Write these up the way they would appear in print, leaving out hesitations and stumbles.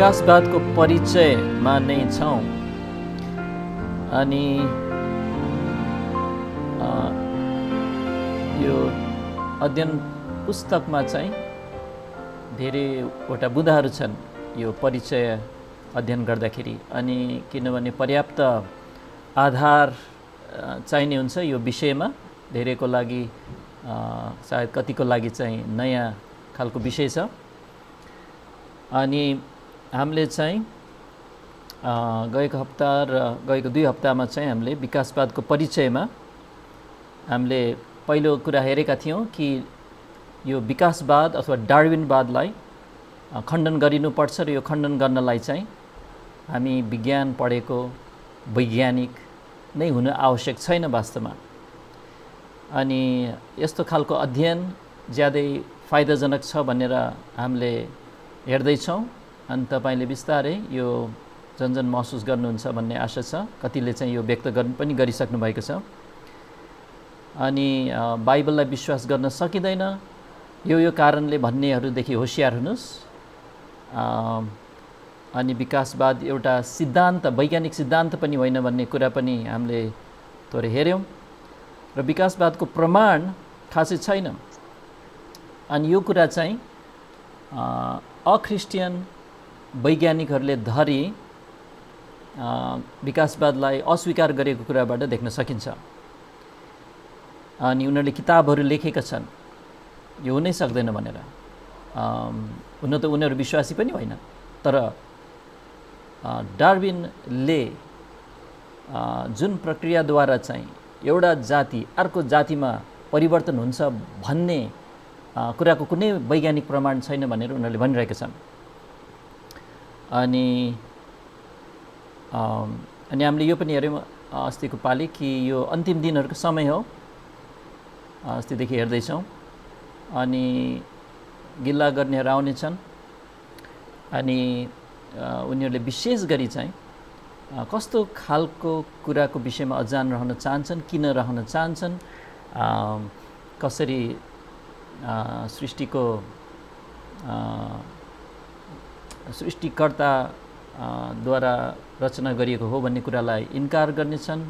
विकासवादको परिचयमा नै छौँ। अनि यो अध्ययन पुस्तकमा चाहिँ धेरैवटा बुँदाहरू छन् यो परिचय अध्ययन गर्दाखेरि। अनि किनभने पर्याप्त आधार चाहिने हुन्छ यो विषयमा, धेरैको लागि सायद कतिको लागि चाहिँ नयाँ खालको विषय छ। अनि हामीले चाहिँ गएको हप्ता र गएको 2 हप्तामा चाहिँ हामीले विकासवादको परिचयमा हामीले पहिलो कुरा हेरेका थियौँ कि यो विकासवाद अथवा डार्विनवादलाई खण्डन गरिनुपर्छ र यो खण्डन गर्नलाई चाहिँ हामी विज्ञान पढेको वैज्ञानिक नै हुन आवश्यक छैन वास्तवमा। अनि यस्तो खालको अध्ययन ज्यादै फाइदाजनक छ भनेर हामीले हेर्दैछौँ। अनि तपाईले बिस्तारै यो जन महसुस गर्नुहुन्छ भन्ने आशा छ। कतिले चाहिँ यो व्यक्त पनि गरिसक्नु भएको छ। अनि बाइबललाई विश्वास गर्न सकिँदैन यो कारणले भन्नेहरूदेखि होशियार हुनुहोस्। अनि विकासवाद एउटा सिद्धान्त, वैज्ञानिक सिद्धान्त पनि होइन भन्ने कुरा पनि हामीले थोरै हेऱ्यौँ। र विकासवादको प्रमाण खासै छैन। अनि यो कुरा चाहिँ अख्रिस्टियन वैज्ञानिकहरूले धरि विकासवादलाई अस्वीकार गरेको कुराबाट देख्न सकिन्छ। अनि उनीहरूले किताबहरू लेखेका छन् यो हुनै सक्दैन भनेर। हुन त उनीहरू विश्वासी पनि होइन, तर डार्विनले जुन प्रक्रियाद्वारा चाहिँ एउटा जाति अर्को जातिमा परिवर्तन हुन्छ भन्ने कुराको कुनै वैज्ञानिक प्रमाण छैन भनेर उनीहरूले भनिरहेका छन्। अनि हामीले यो पनि हेऱ्यौँ अस्तिको पालि कि यो अन्तिम दिनहरूको समय हो, अस्तिदेखि हेर्दैछौँ। अनि गिल्ला गर्नेहरू आउनेछन्। अनि उनीहरूले विशेष गरी चाहिँ कस्तो खालको कुराको विषयमा अजान रहन चाहन्छन्, किन रहन चाहन्छन्, कसरी सृष्टिकर्ताद्वारा रचना गरिएको हो भन्ने कुरालाई इन्कार गर्नेछन्।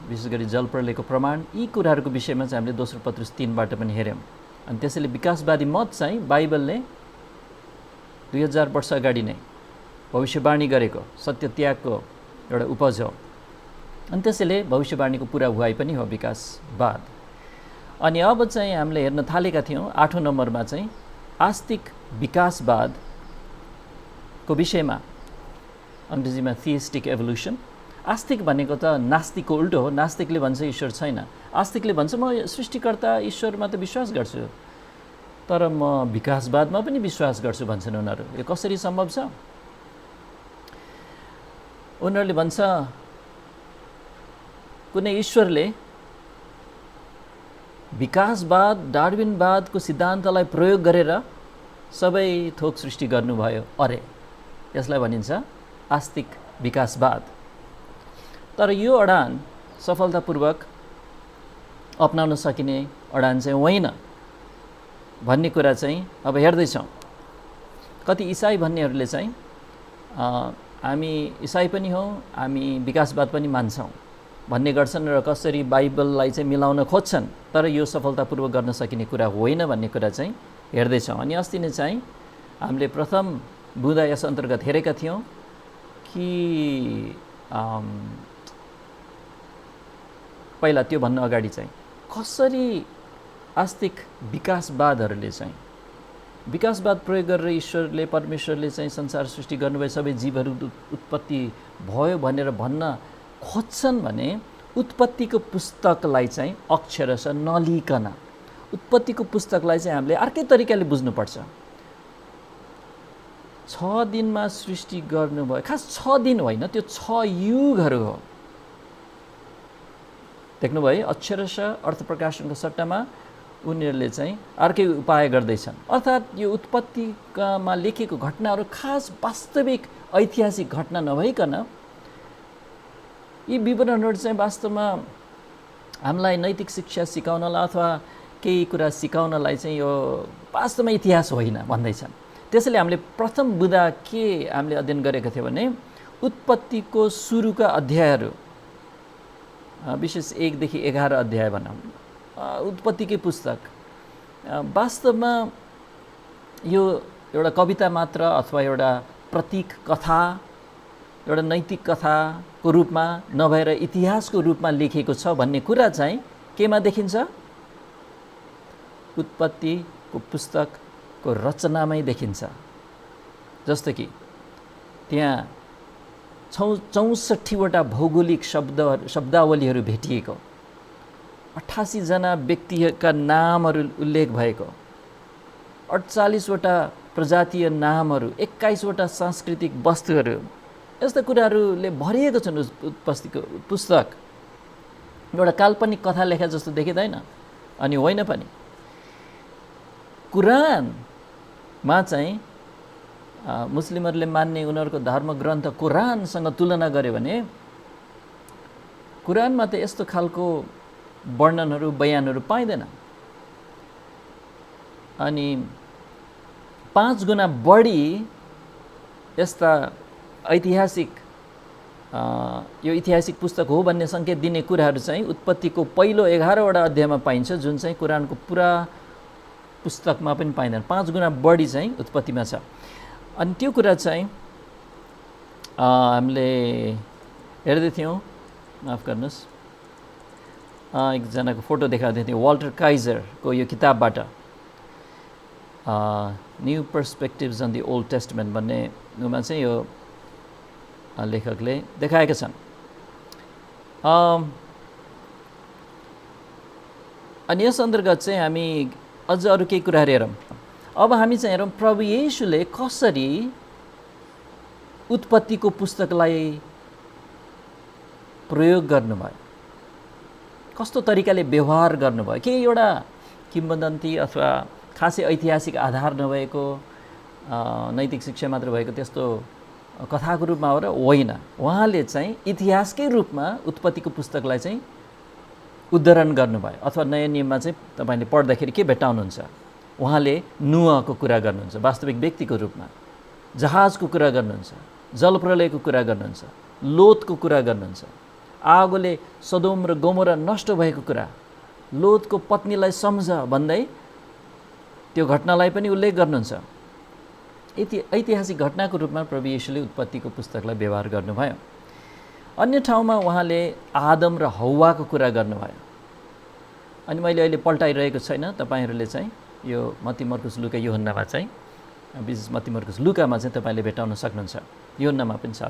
विशेष गरी जलप्रलयको प्रमाण, यी कुराहरूको विषयमा चाहिँ हामीले दोस्रो पत्रुस 3बाट पनि हेऱ्यौँ। अनि त्यसैले विकासवादी मत चाहिँ बाइबलले 2000 वर्ष अगाडि नै भविष्यवाणी गरेको सत्य त्यागको एउटा उपज हो। अनि त्यसैले भविष्यवाणीको पुरा भुवाई पनि हो विकासवाद। अनि अब चाहिँ हामीले हेर्न थालेका थियौँ 8औं नम्बरमा चाहिँ आस्तिक विकासवादको विषयमा, अङ्ग्रेजीमा थिइस्टिक एभोल्युसन। आस्तिक भनेको त नास्तिकको उल्टो हो। नास्तिकले भन्छ ईश्वर छैन, आस्तिकले भन्छ म सृष्टिकर्ता ईश्वरमा त विश्वास गर्छु, तर म विकासवादमा पनि विश्वास गर्छु भन्छन् उनीहरू। यो कसरी सम्भव छ? उनीहरूले भन्छ कुनै ईश्वरले विकासवाद डार्विनवादको सिद्धान्तलाई प्रयोग गरेर सबै थोक सृष्टि गर्नुभयो, अरे यसलाई भनिन्छ आस्तिक विकासवाद। तर यो अडान सफलतापूर्वक अपनाउन सकिने अडान चाहिँ होइन भन्ने कुरा चाहिँ अब हेर्दैछौँ। कति इसाई भन्नेहरूले चाहिँ हामी इसाई पनि हौँ, हामी विकासवाद पनि मान्छौँ भन्ने गर्छन् र कसरी बाइबललाई चाहिँ मिलाउन खोज्छन्, तर यो सफलतापूर्वक गर्न सकिने कुरा होइन भन्ने कुरा चाहिँ हेर्दैछौँ। अनि अस्ति नै चाहिँ हामीले प्रथम बुँदा यस अन्तर्गत हेरेका थियौँ कि पहिला त्यो भन्न अगाडि चाहिँ कसरी आस्तिक विकासवादहरूले चाहिँ विकासवाद प्रयोग गरेर ईश्वरले, परमेश्वरले चाहिँ संसार सृष्टि गर्नुभयो, सबै जीवहरू उत्पत्ति भयो भनेर भन्न खोज्छन् भने उत्पत्तिको पुस्तकलाई चाहिँ अक्षरशः नलिकन उत्पत्तिको पुस्तकलाई चाहिँ हामीले अर्कै तरिकाले बुझ्नुपर्छ। 6 दिनमा सृष्टि गर्नुभयो, खास 6 दिन होइन, त्यो 6 युगहरू हो। देख्नुभयो, अक्षरशः अर्थ प्रकाशनको सट्टामा उनीहरूले चाहिँ अर्कै उपाय गर्दैछन्। अर्थात् यो उत्पत्तिमा लेखेको घटनाहरू खास वास्तविक ऐतिहासिक घटना नभइकन यी विवरणहरू चाहिँ वास्तवमा हामीलाई नैतिक शिक्षा सिकाउनलाई अथवा केही कुरा सिकाउनलाई चाहिँ यो वास्तवमा इतिहास होइन भन्दैछन्। त्यसैले हामीले प्रथम बुँदा के हामीले अध्ययन गरेका थियौँ भने उत्पत्तिको सुरुका अध्यायहरू, विशेष 1 देखि 11 अध्याय भनौँ, उत्पत्तिकै पुस्तक वास्तवमा यो एउटा कविता मात्र अथवा एउटा प्रतीक कथा, एउटा नैतिक कथाको रूपमा नभएर इतिहासको रूपमा लेखिएको छ भन्ने कुरा चाहिँ केमा देखिन्छ? उत्पत्तिको पुस्तकको रचनामै देखिन्छ। जस्तो कि त्यहाँ 64वटा भौगोलिक शब्दावलीहरू भेटिएको, 88 जना व्यक्तिका नामहरू उल्लेख भएको, 48वटा प्रजातीय नामहरू, 21वटा सांस्कृतिक वस्तुहरू, यस्ता कुराहरूले भरिएको छन् उत्पत्तिको पुस्तक। एउटा काल्पनिक कथा लेखा जस्तो देखिँदैन। अनि होइन पनि, कुरानमा चाहिँ मुस्लिमहरूले मान्ने उनीहरूको धर्मग्रन्थ कुरानसँग तुलना गर्यो भने कुरानमा त यस्तो खालको वर्णनहरू, बयानहरू पाइँदैन। अनि 5 गुणा बढी यस्ता ऐतिहासिक यो ऐतिहासिक पुस्तक हो भन्ने सङ्केत दिने कुराहरू चाहिँ उत्पत्तिको पहिलो 11वटा अध्यायमा पाइन्छ, जुन चाहिँ कुरानको पुरा पुस्तकमा पनि पाइँदैन। 5 गुणा बढी चाहिँ उत्पत्तिमा छ। अनि त्यो कुरा चाहिँ हामीले हेर्दै थियौँ, माफ गर्नुहोस्, एकजनाको फोटो देखाउँदै थियौँ, वाल्टर काइजरको यो किताबबाट, new perspectives on the Old Testament भन्ने नुमा चाहिँ यो लेखकले देखाएका छन्। अनि यस अन्तर्गत चाहिँ हामी अझ अरू केही कुराहरू हेरौँ। अब हामी चाहिँ हेरौँ प्रभु येशूले कसरी उत्पत्तिको पुस्तकलाई प्रयोग गर्नुभयो, कस्तो तरिकाले व्यवहार गर्नुभयो। के एउटा किम्वदन्ती अथवा खासै ऐतिहासिक आधार नभएको, नैतिक शिक्षा मात्र भएको त्यस्तो कथाको रूपमा हो र होइन। उहाँले चाहिँ इतिहासकै रूपमा उत्पत्तिको पुस्तकलाई चाहिँ उद्धरण गर्नुभयो। अथवा नयाँ नियममा चाहिँ तपाईँले पढ्दाखेरि के भेट्टाउनुहुन्छ? उहाँले नुहको कुरा गर्नुहुन्छ वास्तविक व्यक्तिको रूपमा, जहाजको कुरा गर्नुहुन्छ, जलप्रलयको कुरा गर्नुहुन्छ, लोतको कुरा गर्नुहुन्छ, आगोले सदोम र गोमोरा नष्ट भएको कुरा, लोतको पत्नीलाई सम्झ भन्दै त्यो घटनालाई पनि उल्लेख गर्नुहुन्छ। ऐतिहासिक घटनाको रूपमा प्रभु येशूले उत्पत्तिको पुस्तकलाई व्यवहार गर्नुभयो। अन्य ठाउँमा उहाँले आदम र हव्वाको कुरा गर्नुभयो। अनि मैले अहिले पल्टाइरहेको छैन, तपाईँहरूले चाहिँ यो मत्ती, मर्कुस, लुका, यूहन्नामा चाहिँ, विशेष मत्ती, मर्कुस, लुकामा चाहिँ तपाईँले भेटाउन सक्नुहुन्छ, यूहन्नामा पनि छ।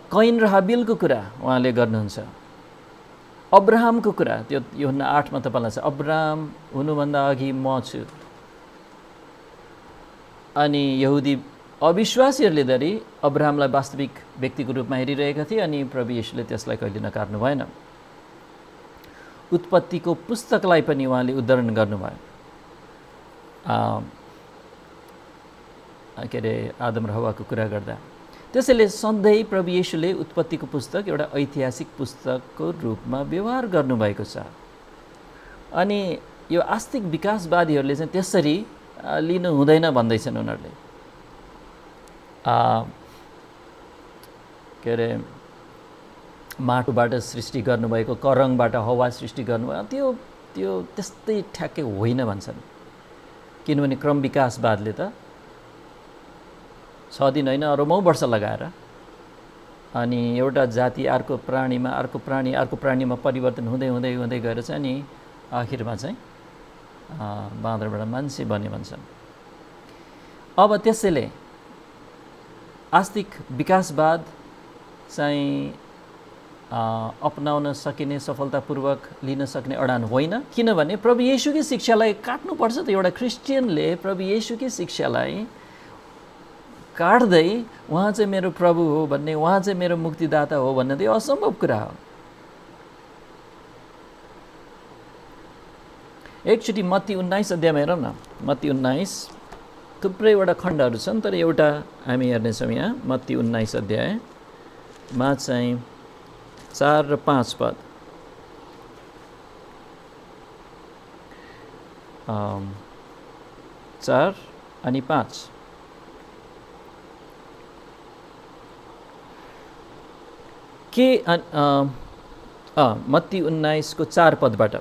कैन र हाबिलको कुरा उहाँले गर्नुहुन्छ। अब्राहमको कुरा, त्यो यूहन्ना 8मा तपाईँलाई छ, अब्राहम हुनुभन्दा अघि म छु। अनि यहुदी अविश्वासीहरूले धरि अब्राहमलाई वास्तविक व्यक्तिको रूपमा हेरिरहेका थिए, अनि प्रभु येशूले त्यसलाई कहिले नकार्नु भएन। उत्पत्तिको पुस्तकलाई पनि उहाँले उद्धरण गर्नुभयो। के अरे, आदम र हव्वाको कुरा गर्दा। त्यसैले सधैँ प्रभु येशूले उत्पत्तिको पुस्तक एउटा ऐतिहासिक पुस्तकको रूपमा व्यवहार गर्नुभएको छ। अनि यो आस्तिक विकासवादीहरूले चाहिँ त्यसरी लिनु हुँदैन भन्दैछन् उनीहरूले। के अरे, माटोबाट सृष्टि गर्नुभएको, करङबाट हवा सृष्टि गर्नुभयो, त्यो त्यस्तै ठ्याक्कै होइन भन्छन्। किनभने क्रम विकासवादले त 6 दिन होइन, अरबौँ वर्ष लगाएर अनि एउटा जाति अर्को प्राणीमा परिवर्तन हुँदै हुँदै हुँदै गएर चाहिँ अनि आखिरमा चाहिँ बाँदरबाट मान्छे बने भन्छन्। अब त्यसैले आस्तिक विकासवाद चाहिँ अपनाउन सकिने, सफलतापूर्वक लिन सक्ने अडान होइन। किनभने प्रभु येशूकै शिक्षालाई काट्नुपर्छ त। एउटा क्रिस्चियनले प्रभु येशूकै शिक्षालाई काट्दै उहाँ चाहिँ मेरो प्रभु हो भन्ने, उहाँ चाहिँ मेरो मुक्तिदाता हो भन्ने त यो असम्भव कुरा हो। एकचोटि मत्ती 19 अध्यायमा हेरौँ न। मत्ती 19 थुप्रैवटा खण्डहरू छन्, तर एउटा हामी हेर्नेछौँ यहाँ। मत्ती 19 अध्यायमा चाहिँ 4 र 5 पद। 4 अनि 5 के मत्ती 19 को 4 पदबाट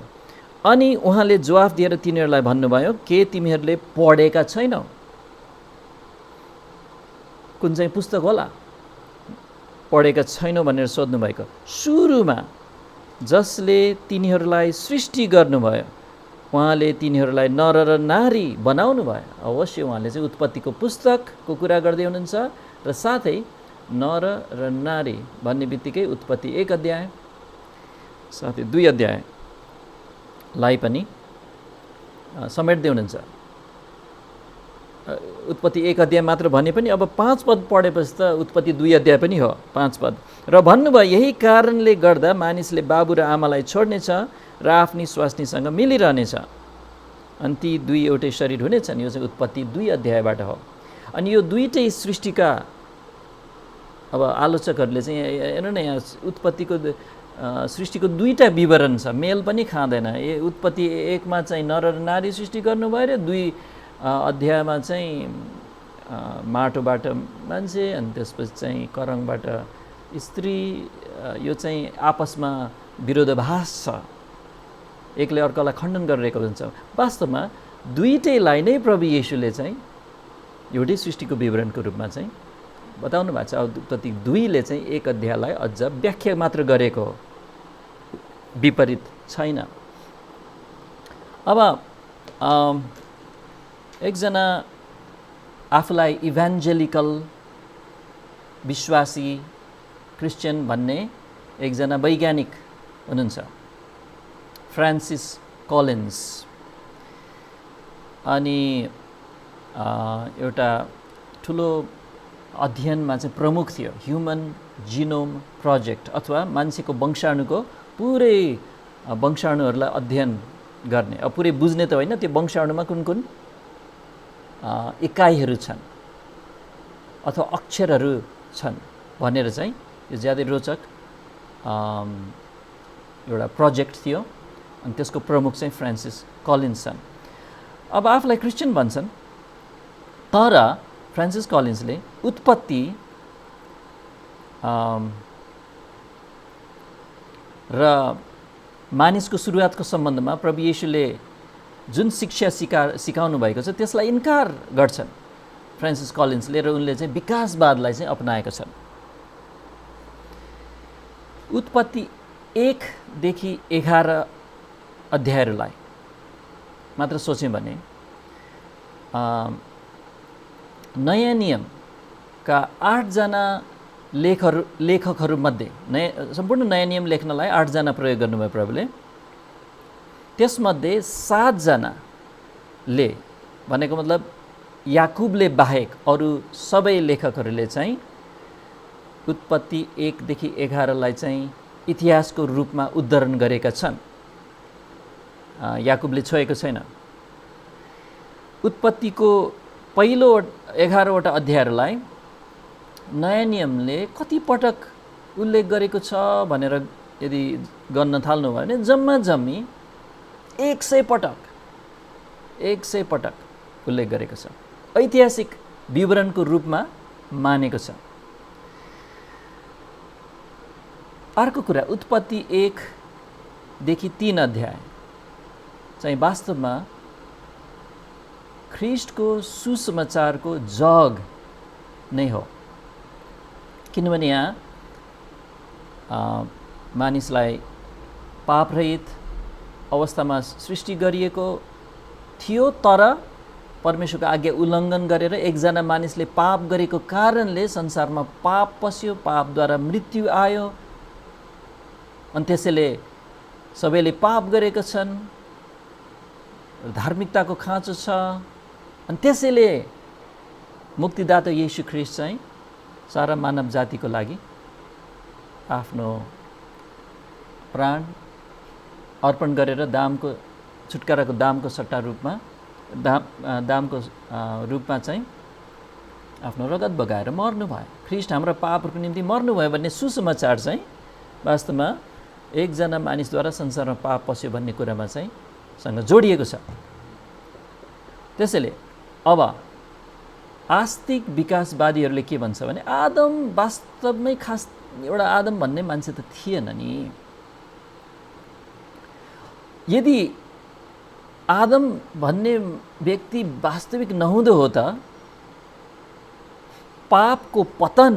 अनि उहाँले जवाफ दिएर तिनीहरूलाई भन्नुभयो, के तिमीहरूले पढेका छैनौ? कुन चाहिँ पुस्तक होला? पढेका छैनौ भनेर सोध्नु भएको। सुरुमा जसले तिनीहरूलाई सृष्टि गर्नुभयो उहाँले तिनीहरूलाई नर र नारी बनाउनु भयो। अवश्य उहाँले चाहिँ उत्पत्तिको पुस्तकको कुरा गर्दै हुनुहुन्छ र साथै नर र नारी भन्ने बित्तिकै उत्पत्ति 1 अध्याय साथै 2 अध्यायलाई पनि समेट्दै हुनुहुन्छ। उत्पत्ति 1 अध्याय मात्र भने पनि अब 5 पद पढेपछि त उत्पत्ति 2 अध्याय पनि हो 5 पद। र भन्नुभयो, यही कारणले गर्दा मानिसले बाबु र आमालाई छोड्नेछ र आफ्नी स्वास्नीसँग मिलिरहनेछ अनि ती दुई एउटै शरीर हुनेछन्। यो चाहिँ उत्पत्ति 2 अध्यायबाट हो। अनि यो दुईटै सृष्टिका अब आलोचकहरूले चाहिँ हेर्नु न, यहाँ उत्पत्तिको सृष्टिको दुईटा विवरण छ, मेल पनि खाँदैन। उत्पत्ति 1 मा चाहिँ नर र नारी सृष्टि गर्नुभयो र 2 अध्यायमा चाहिँ माटोबाट मान्छे अनि त्यसपछि चाहिँ करङबाट स्त्री। यो चाहिँ आपसमा विरोधाभास छ, एकले अर्कालाई खण्डन गरिरहेको हुन्छ। वास्तवमा दुईटैलाई नै प्रभु येशूले चाहिँ एउटै सृष्टिको विवरणको रूपमा चाहिँ बताउनु भएको छ। उत्पत्ति 2 ले चाहिँ 1 अध्यायलाई अझ व्याख्या मात्र गरेको हो, विपरीत छैन। अब एकजना आफूलाई इभान्जेलिकल विश्वासी क्रिस्चियन भन्ने एकजना वैज्ञानिक हुनुहुन्छ, फ्रान्सिस कलिन्स। अनि एउटा ठुलो अध्ययनमा चाहिँ प्रमुख थियो, ह्युमन जिनोम प्रोजेक्ट, अथवा मान्छेको वंशाणुको पुरै वंशाणुहरूलाई अध्ययन गर्ने। अब पुरै बुझ्ने त होइन, त्यो वंशाणुमा कुन कुन इकाइहरू छन् अथवा अक्षरहरू छन् भनेर चाहिँ यो ज्यादै रोचक एउटा प्रोजेक्ट थियो। अनि त्यसको प्रमुख चाहिँ फ्रान्सिस कलिन्स छन्। अब आफूलाई क्रिस्चियन भन्छन्, तर फ्रान्सिस कलिन्सले उत्पत्ति र मानिसको सुरुवातको सम्बन्धमा प्रभु येशूले जुन शिक्षा सिकाउनु भएको छ त्यसलाई इन्कार गर्छन् फ्रान्सिस कलिन्सले, र उनले चाहिँ विकासवादलाई चाहिँ अपनाएका छन्। उत्पत्ति 1 देखि 11 अध्यायहरूलाई मात्र सोच्यौँ भने नयाँ नियमका 8 जना लेखकहरूमध्ये सम्पूर्ण नयाँ नियम लेख्नलाई 8 जना प्रयोग गर्नुभयो प्रभुले। त्यसमध्ये 7 जनाले, भनेको मतलब याकुबले बाहेक अरू सबै लेखकहरूले चाहिँ उत्पत्ति 1 देखि 11लाई चाहिँ इतिहासको रूपमा उद्धरण गरेका छन्। याकुबले छोएको छैन। उत्पत्तिको पहिलो 11वटा अध्यायहरूलाई नयाँ नियमले कति पटक उल्लेख गरेको छ भनेर यदि गर्न थाल्नु भयो भने जम्मा जम्मी 100 पटक उल्लेख गरेको छ, ऐतिहासिक विवरणको रूपमा मानेको छ। अर्को कुरा, उत्पत्ति 1 देखि 3 अध्याय चाहिँ वास्तवमा ख्रीष्टको सुसमाचारको जग नै हो, किनभने यहाँ मानिसलाई पापरहित अवस्थामा सृष्टि गरिएको थियो, तर परमेश्वरको आज्ञा उल्लङ्घन गरेर एकजना मानिसले पाप गरेको कारणले संसारमा पाप पस्यो, पापद्वारा मृत्यु आयो। अनि त्यसैले सबैले पाप गरेका छन्, धार्मिकताको खाँचो छ। अनि त्यसैले मुक्तिदाता येशू ख्रीष्ट चाहिँ सारा मानव जातिको लागि आफ्नो प्राण अर्पण गरेर छुटकाराको दामको सट्टा रूपमा दामको रूपमा चाहिँ आफ्नो रगत बगाएर मर्नुभयो। ख्रीष्ट हाम्रा पापहरूको निम्ति मर्नुभयो भन्ने सुसमाचार चाहिँ वास्तवमा एकजना मानिसद्वारा संसारमा पाप पस्यो भन्ने कुरामा चाहिँ सँग जोडिएको छ। त्यसैले अब आस्तिक विकासवादीहरूले के भन्छ भने आदम वास्तवमै खास एउटा आदम भन्ने मान्छे त थिएन नि। यदि आदम भन्ने व्यक्ति वास्तविक नहुँदो हो त पापको पतन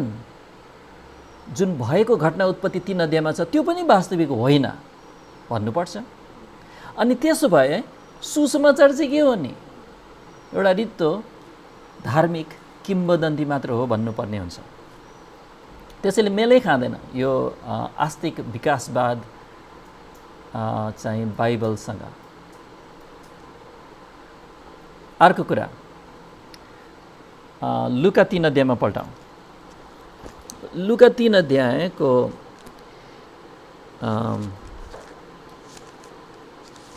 जुन भएको घटना उत्पत्ति 3 अध्यायमा छ त्यो पनि वास्तविक होइन भन्नुपर्छ। अनि त्यसो भए सुसमाचार चाहिँ के हो नि? एउटा रित्तो धार्मिक किम्वदन्ती मात्र हो भन्नुपर्ने हुन्छ। त्यसैले मेलै खाँदैन यो आस्तिक विकासवाद चाहिँ बाइबलसँग। अर्को कुरा लुका 3 अध्यायमा पल्टाउँ। लुका 3 अध्यायको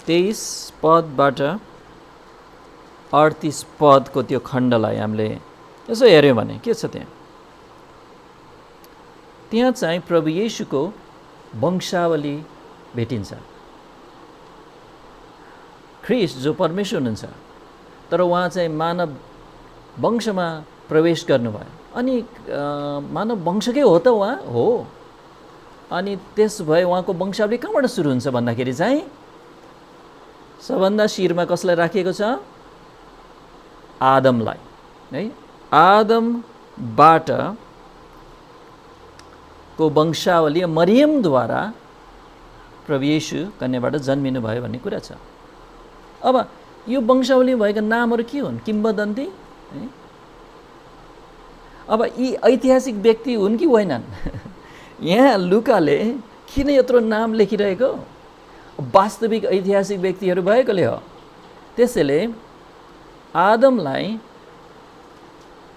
23 पदबाट 38 पदको त्यो खण्डलाई हामीले यसो हेऱ्यौँ भने के छ त्यहाँ चाहिँ प्रभु येशूको वंशावली भेटिन्छ। ख्रिस्ट जो परमेश्वर हुनुहुन्छ तर उहाँ चाहिँ मानव वंशमा प्रवेश गर्नुभयो। अनि मानव वंशकै हो त उहाँ हो। अनि त्यस भए उहाँको वंशावली कहाँबाट सुरु हुन्छ भन्दाखेरि चाहिँ सबभन्दा शिरमा कसलाई राखिएको छ? आदमलाई है। आदमबाट को वंशावली मरियमद्वारा प्रभु येशू कन्याबाट जन्मिनु भयो भन्ने कुरा छ। अब यो वंशावली भएका नामहरू के हुन्? किम्वदन्ती है। अब यी ऐतिहासिक व्यक्ति हुन् कि होइनन्? यहाँ लुकाले किन यत्रो नाम लेखिरहेको? वास्तविक ऐतिहासिक व्यक्तिहरू भएकोले हो। त्यसैले आदमलाई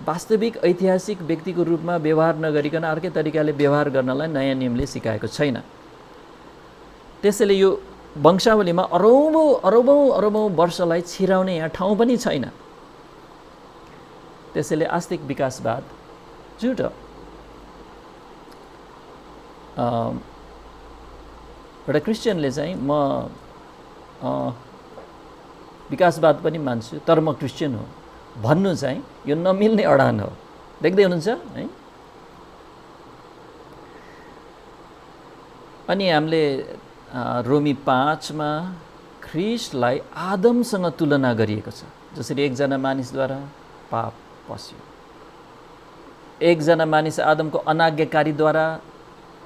वास्तविक ऐतिहासिक व्यक्तिको रूपमा व्यवहार नगरिकन अर्कै तरिकाले व्यवहार गर्नलाई नयाँ नियमले सिकाएको छैन। त्यसैले यो वंशावलीमा अरबौँ वर्षलाई छिराउने यहाँ ठाउँ पनि छैन। त्यसैले आस्तिक विकासवाद झुट हो। एउटा क्रिस्चियनले चाहिँ म विकासवाद पनि मान्छु तर म क्रिस्चियन हो भन्नु चाहिँ यो नमिल्ने अडान हो। देख्दै हुनुहुन्छ है। अनि हामीले रोमी 5 मा ख्रिस्टलाई आदमसँग तुलना गरिएको छ। जसरी एकजना मानिसद्वारा पाप पस्यो, एकजना मानिस आदमको अनाज्ञाकारीद्वारा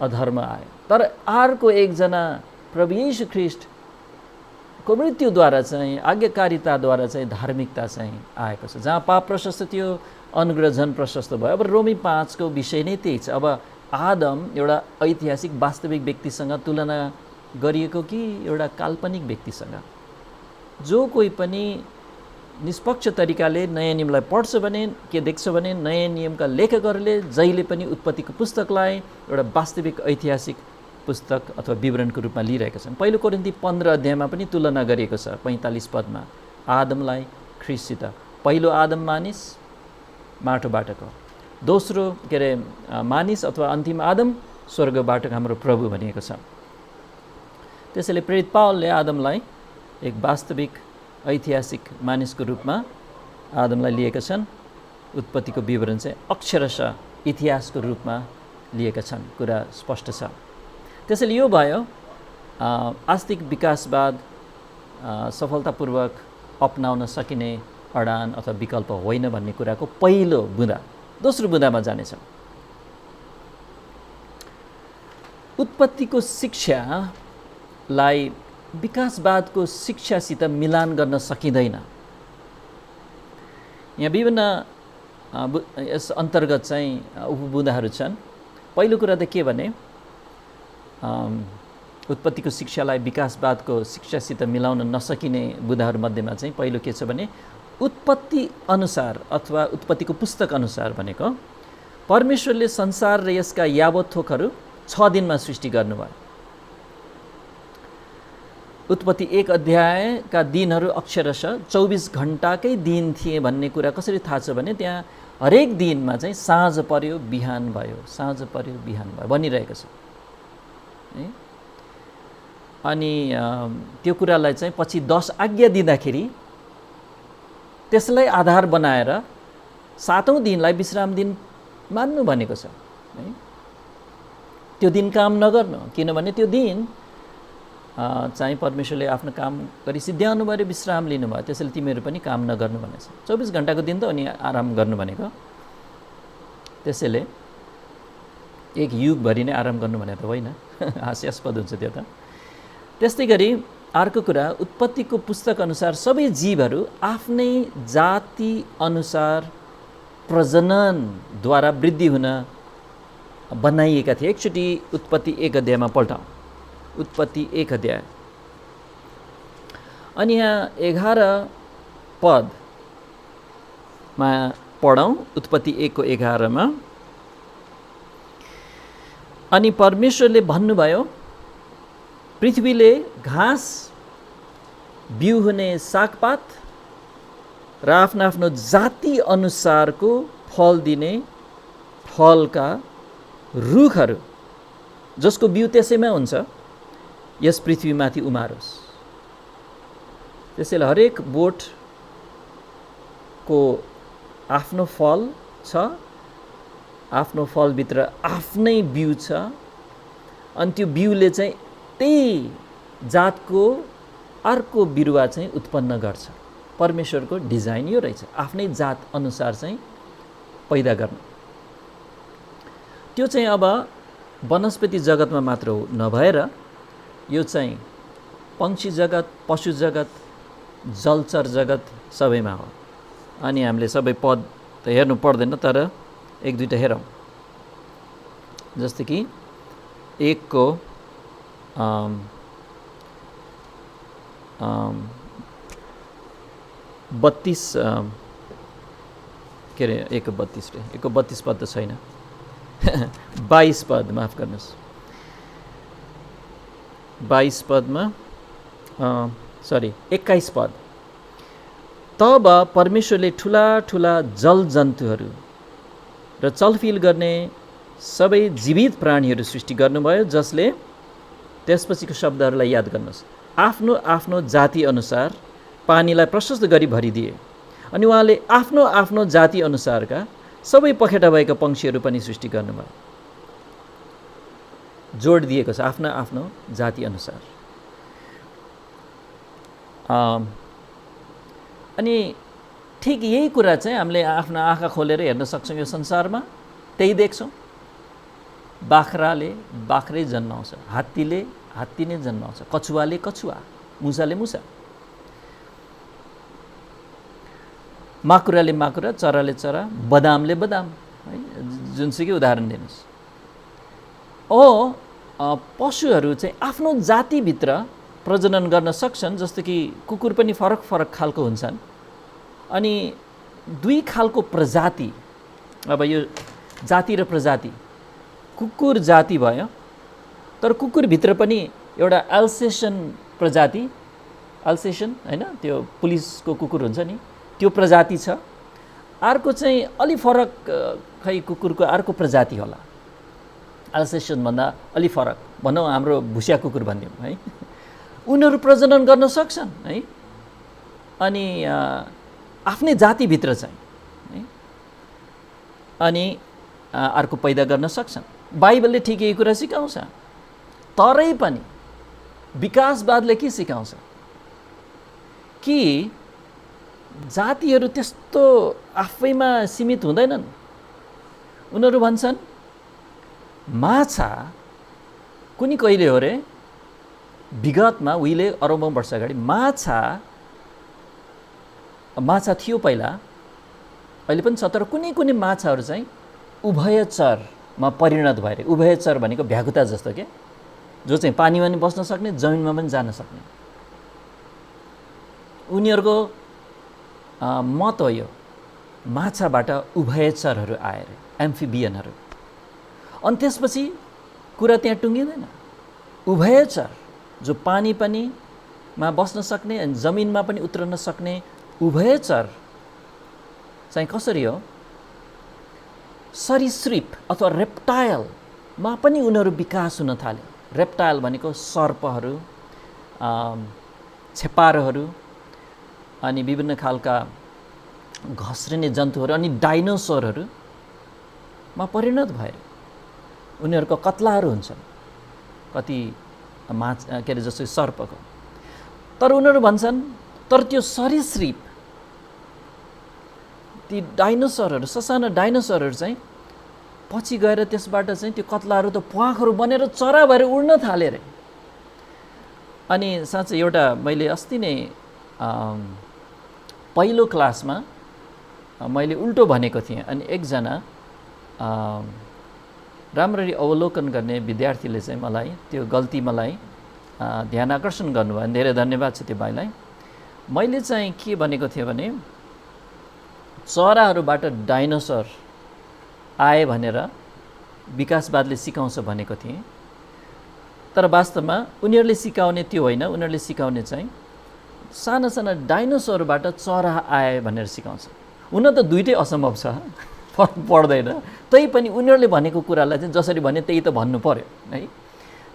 अधर्म आयो, तर अर्को एकजना प्रभु येशू ख्रिस्टको मृत्युद्वारा चाहिँ आज्ञाकारिताद्वारा चाहिँ धार्मिकता चाहिँ आएको छ। जहाँ पाप प्रशस्त थियो अनुग्रह झन् प्रशस्त भयो। अब रोमी 5 को विषय नै त्यही छ। अब आदम एउटा ऐतिहासिक वास्तविक व्यक्तिसँग तुलना गरिएको कि एउटा काल्पनिक व्यक्तिसँग? जो कोही पनि निष्पक्ष तरिकाले नयाँ नियमलाई पढ्छ भने के देख्छ भने नयाँ नियमका लेखकहरूले जहिले पनि उत्पत्तिको पुस्तकलाई एउटा वास्तविक ऐतिहासिक पुस्तक अथवा विवरणको रूपमा लिइरहेका छन्। पहिलो कोरिन्थी 15 अध्यायमा पनि तुलना गरिएको छ 45 पदमा आदमलाई ख्रिस्टसित। पहिलो आदम मानिस माटोबाटको, दोस्रो के अरे मानिस अथवा अन्तिम आदम स्वर्गबाट हाम्रो प्रभु भनिएको छ। त्यसैले प्रेरित पावलले आदमलाई एक वास्तविक ऐतिहासिक मानिसको रूपमा आदमलाई लिएका छन्। उत्पत्तिको विवरण चाहिँ अक्षरशः इतिहासको रूपमा लिएका छन्, कुरा स्पष्ट छ। त्यसैले यो भयो आस्तिक विकासवाद सफलतापूर्वक अपनाउन सकिने अडान अथवा विकल्प होइन भन्ने कुराको पहिलो बुँदा। दोस्रो बुँदामा जानेछौँ। उत्पत्तिको शिक्षालाई विकासवादको शिक्षासित मिलान गर्न सकिँदैन। यहाँ विभिन्न यस अन्तर्गत चाहिँ उपबुँदाहरू छन्। पहिलो कुरा त के भने उत्पत्तिको शिक्षालाई विकासवादको शिक्षासित मिलाउन नसकिने बुँदाहरू मध्येमा चाहिँ पहिलो के छ भने उत्पत्ति अनुसार अथवा उत्पत्तिको पुस्तक अनुसार भनेको परमेश्वरले संसार र यसका यावत थोकहरू 6 दिनमा सृष्टि गर्नुभयो। उत्पत्ति 1 अध्यायका दिनहरू अक्षरशः 24 घण्टाकै दिन थिए भन्ने कुरा कसरी थाहा छ भने त्यहाँ हरेक दिनमा चाहिँ साँझ पर्यो बिहान भयो, साँझ पर्यो बिहान भयो भनिरहेको छ है। अनि त्यो कुरालाई चाहिँ पछि 10 आज्ञा दिँदाखेरि त्यसलाई आधार बनाएर 7औं दिनलाई विश्राम दिन मान्नु भनेको छ है। त्यो दिन काम नगर्नु, किनभने त्यो दिन चाहिँ परमेश्वरले आफ्नो काम गरी सिद्ध्याउनु भयो, विश्राम लिनुभयो, त्यसैले तिमीहरू पनि काम नगर्नु भनेको छ। 24 घण्टाको दिन त अनि आराम गर्नु भनेको, त्यसैले एक युगभरि नै आराम गर्नु भने त होइन, हास्यास्पद हुन्छ त्यो त। त्यस्तै गरी अर्को कुरा, उत्पत्तिको पुस्तक अनुसार सबै जीवहरू आफ्नै जाति अनुसार प्रजननद्वारा वृद्धि हुन बनाइएका थिए। एकचोटि उत्पत्ति 1 अध्यायमा पल्टाउँ, उत्पत्ति 1 अध्याय अनि यहाँ 11 पदमा पढौँ। उत्पत्ति 1 को 11 मा, अनि परमेश्वरले भन्नुभयो, पृथ्वीले घाँस, बिउ हुने सागपात र आफ्नो आफ्नो जाति अनुसारको फल दिने फलका रुखहरू जसको बिउ त्यसैमा हुन्छ यस पृथ्वीमाथि उमारोस्। त्यसैले हरेक बोटको आफ्नो फल छ, आफ्नो फलभित्र आफ्नै बिउ छ, अनि त्यो बिउले चाहिँ त्यही जातको अर्को बिरुवा चाहिँ उत्पन्न गर्छ। परमेश्वरको डिजाइन यो रहेछ, आफ्नै जात अनुसार चाहिँ पैदा गर्नु। त्यो चाहिँ अब वनस्पति जगतमा मात्र नभएर यो चाहिँ पक्षी जगत, पशु जगत, जलचर जगत सबैमा हो। अनि हामीले सबै पद त हेर्नु पर्दैन, तर एक दुईटा हेरौँ। जस्तै कि 1 को 32 के अरे 1 को 32 रे 1 को 32 पद त छैन 22 पद, माफ गर्नुहोस्, 22 पदमा 21 पद, तब परमेश्वरले ठुला ठुला जल जन्तुहरू र चलफिल गर्ने सबै जीवित प्राणीहरू सृष्टि गर्नुभयो, जसले त्यसपछिको शब्दहरूलाई याद गर्नुहोस्, आफ्नो आफ्नो जाति अनुसार पानीलाई प्रशस्त गरी भरिदिए। अनि उहाँले आफ्नो आफ्नो जाति अनुसारका सबै पखेटा भएका पंक्षीहरू पनि सृष्टि गर्नुभयो। जोड दिएको छ, आफ्नो आफ्नो जाति अनुसार। अनि ठिक यही कुरा चाहिँ हामीले आफ्नो आँखा खोलेर हेर्न सक्छौँ यो संसारमा, त्यही देख्छौँ। बाख्राले बाख्रै जन्माउँछ, हात्तीले हात्ती नै जन्माउँछ, कछुवाले कछुवा, मुसाले मुसा, माकुराले माकुरा, चराले चरा, बदामले बदाम, है, जुनसुकै उदाहरण दिनुहोस्। पशुहरू चाहिँ आफ्नो जातिभित्र प्रजनन गर्न सक्छन्। जस्तो कि कुकुर पनि फरक फरक खालको हुन्छन्, अनि 2 खालको प्रजाति, अब यो जाति र प्रजाति, कुकुर जाति भयो, तर कुकुरभित्र पनि एउटा अल्सेसन प्रजाति, अल्सेसन हैन, त्यो पुलिसको कुकुर हुन्छ नि, त्यो प्रजाति छ। अर्को चाहिँ अलि फरक, खै कुकुरको अर्को प्रजाति होला, अल्सेसन भन्दा अलि फरक, भनौँ हाम्रो भुसिया कुकुर भनिदिउँ है, उनीहरू प्रजनन गर्न सक्छन् है, अनि आफ्नै जातिभित्र चाहिँ है, अनि अर्को पैदा गर्न सक्छन्। बाइबलले ठिक यही कुरा सिकाउँछ, तरै पनि विकासवादले के सिकाउँछ कि जातिहरू त्यस्तो आफैमा सीमित हुँदैनन्। उनीहरू भन्छन् माछा कुनै कहिले हो रे, विगतमा उहिले अरबौं वर्ष अगाडि माछा थियो पहिला, अहिले पनि छ, तर कुनै कुनै माछाहरू चाहिँ उभयचरमा परिणत भएर, उभयचर भनेको भ्यागुता जस्तो के, जो चाहिँ पानीमा पनि बस्न सक्ने, जमिनमा पनि जान सक्ने, उनीहरूको मत हो यो। माछाबाट उभयचरहरू आएर, एम्फिबियनहरू। अनि त्यसपछि कुरा त्यहाँ टुङ्गिँदैन। उभयचर जो पानी पनि मा बस्न सक्ने अनि जमिनमा पनि उत्रन सक्ने उभयचर चाहिँ कसरी हो, सरीसृप अथवा रेप्टाइलमा पनि उनीहरू विकास हुन थाले। रेप्टाइल भनेको सर्पहरू, छेपारोहरू, अनि विभिन्न खालका घस्रिने जन्तुहरू अनि डाइनोसरहरूमा परिणत भएर उनीहरूको कत्लाहरू हुन्छन्, कति के अरे जस्तो सर्पको। तर उनीहरू भन्छन् तर त्यो सरीसृप, ती डाइनोसरहरू, ससाना डाइनोसरहरू चाहिँ पछि गएर त्यसबाट चाहिँ त्यो कत्लाहरू त प्वाखहरू बनेर चरा भएर उड्न थाले अरे। अनि साँच्चै एउटा मैले अस्ति नै पहिलो क्लासमा मैले उल्टो भनेको थिएँ, अनि एकजना राम्ररी अवलोकन गर्ने विद्यार्थीले चाहिँ मलाई त्यो गल्ती मलाई ध्यान आकर्षण गर्नुभयो, अनि धेरै धन्यवाद छ त्यो भाइलाई। मैले चाहिँ के भनेको थिएँ भने चराहरूबाट डाइनोसर आए भनेर विकासवादले सिकाउँछ भनेको थिएँ, तर वास्तवमा उनीहरूले सिकाउने त्यो होइन। उनीहरूले सिकाउने चाहिँ साना साना डाइनोसरबाट चरा आए भनेर सिकाउँछ। हुन त दुइटै असम्भव छ, फरक पर्दैन, तैपनि उनीहरूले भनेको कुरालाई चाहिँ जसरी भने त्यही त भन्नु पर्यो है।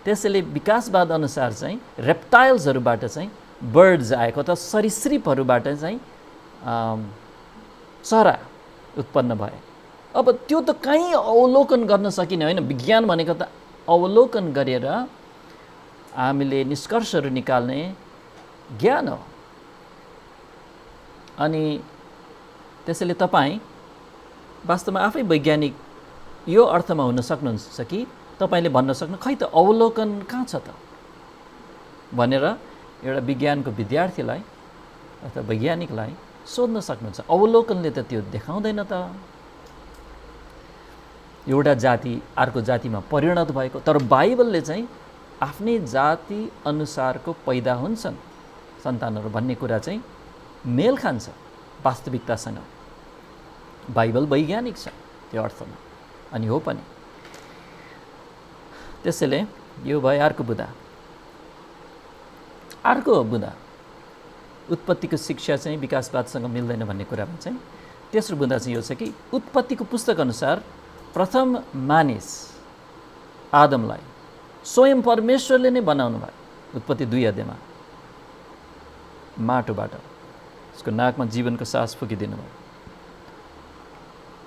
त्यसैले विकासवाद अनुसार चाहिँ रेप्टाइल्सहरूबाट चाहिँ बर्ड्स आएको, त सरीसृपहरूबाट चाहिँ चरा उत्पन्न भए। अब त्यो त कहीँ अवलोकन गर्न सकिने होइन। विज्ञान भनेको त अवलोकन गरेर हामीले निष्कर्षहरू निकाल्ने ज्ञान हो। अनि त्यसैले तपाईँ वास्तवमा आफै वैज्ञानिक यो अर्थमा हुन सक्नुहुन्छ कि तपाईँले भन्न सक्नु खै त अवलोकन कहाँ छ त भनेर एउटा विज्ञानको विद्यार्थीलाई अथवा वैज्ञानिकलाई सोध्न सक्नुहुन्छ। अवलोकनले त त्यो देखाउँदैन त एउटा जाति अर्को जातिमा परिणत भएको। तर बाइबलले चाहिँ आफ्नै जाति अनुसारको पैदा हुन्छन् सन्तानहरू भन्ने कुरा चाहिँ मेल खान्छ वास्तविकतासँग। बाइबल वैज्ञानिक छ त्यो अर्थमा, अनि हो पनि। त्यसैले यो भयो अर्को बुँदा। अर्को बुँदा उत्पत्तिको शिक्षा चाहिँ विकासवादसँग मिल्दैन भन्ने कुरामा चाहिँ तेस्रो बुँदा चाहिँ यो छ कि उत्पत्तिको पुस्तक अनुसार प्रथम मानिस आदमलाई स्वयं परमेश्वरले नै बनाउनु भयो। उत्पत्ति 2 अध्यायमा माटोबाट उसको नाकमा जीवनको सास फुकिदिनु भयो।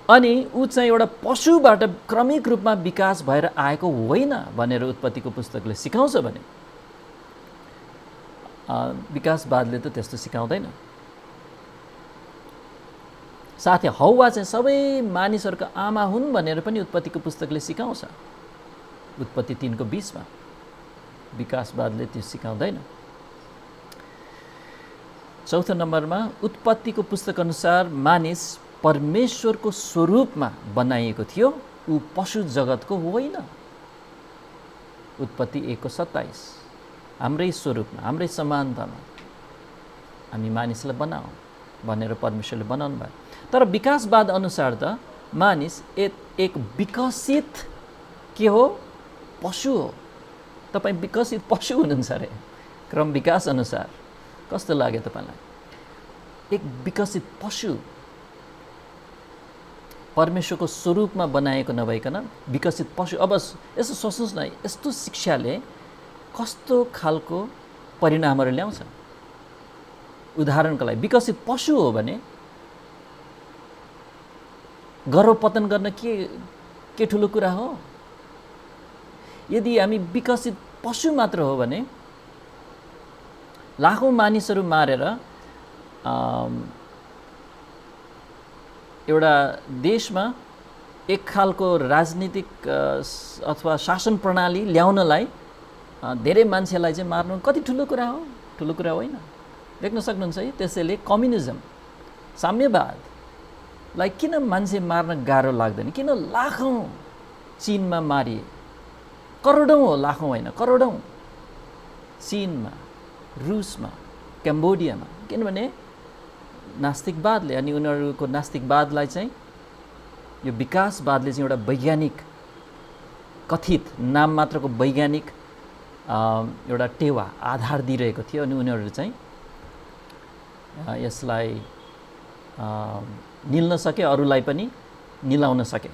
अनि ऊ चाहिँ एउटा पशुबाट क्रमिक रूपमा विकास भएर आएको होइन भनेर उत्पत्तिको पुस्तकले सिकाउँछ भने विकासवादले त त्यस्तो सिकाउँदैन। साथै हौवा चाहिँ सबै मानिसहरूको आमा हुन् भनेर पनि उत्पत्तिको पुस्तकले सिकाउँछ। उत्पत्ति 3:20 विकासवादले त्यो सिकाउँदैन। चौथो नम्बरमा उत्पत्तिको पुस्तक अनुसार मानिस परमेश्वरको स्वरूपमा बनाइएको थियो, ऊ पशु जगतको होइन। उत्पत्ति 1:27 हाम्रै स्वरूपमा हाम्रै समानतामा हामी मानिसलाई बनाऊ भनेर परमेश्वरले बनाउनु भयो। तर विकासवाद अनुसार त मानिस एक विकसित के हो, पशु हो। तपाईँ विकसित पशु हुनुहुन्छ अरे क्रम विकास अनुसार। कस्तो लाग्यो तपाईँलाई? एक विकसित पशु, परमेश्वरको स्वरूपमा बनाएको नभइकन विकसित पशु। अब यसो सोच्नुहोस् न, यस्तो शिक्षाले कस्तो खालको परिणामहरू ल्याउँछ। उदाहरणको लागि विकसित पशु हो भने गर्भपतन गर्न के ठुलो कुरा हो। यदि हामी विकसित पशु मात्र हो भने लाखौँ मानिसहरू मारेर एउटा देशमा एक खालको राजनीतिक अथवा शासन प्रणाली ल्याउनलाई धेरै मान्छेलाई चाहिँ मार्नु कति ठुलो कुरा हो? ठुलो कुरा होइन। देख्न सक्नुहुन्छ है। त्यसैले कम्युनिजम, साम्यवादलाई किन मान्छे मार्न गाह्रो लाग्दैन? किन लाखौँ चीनमा मारिए? करोडौँ हो, लाखौँ होइन, करोडौँ चीनमा, रुसमा, क्याम्बोडियामा। किनभने नास्तिकवादले, अनि उनीहरूको नास्तिकवादलाई चाहिँ यो विकासवादले चाहिँ एउटा वैज्ञानिक, कथित नाम मात्रको वैज्ञानिक एउटा टेवा आधार दिइरहेको थियो। अनि उनीहरू चाहिँ यसलाई निल्न सके, अरूलाई पनि निलाउन सके,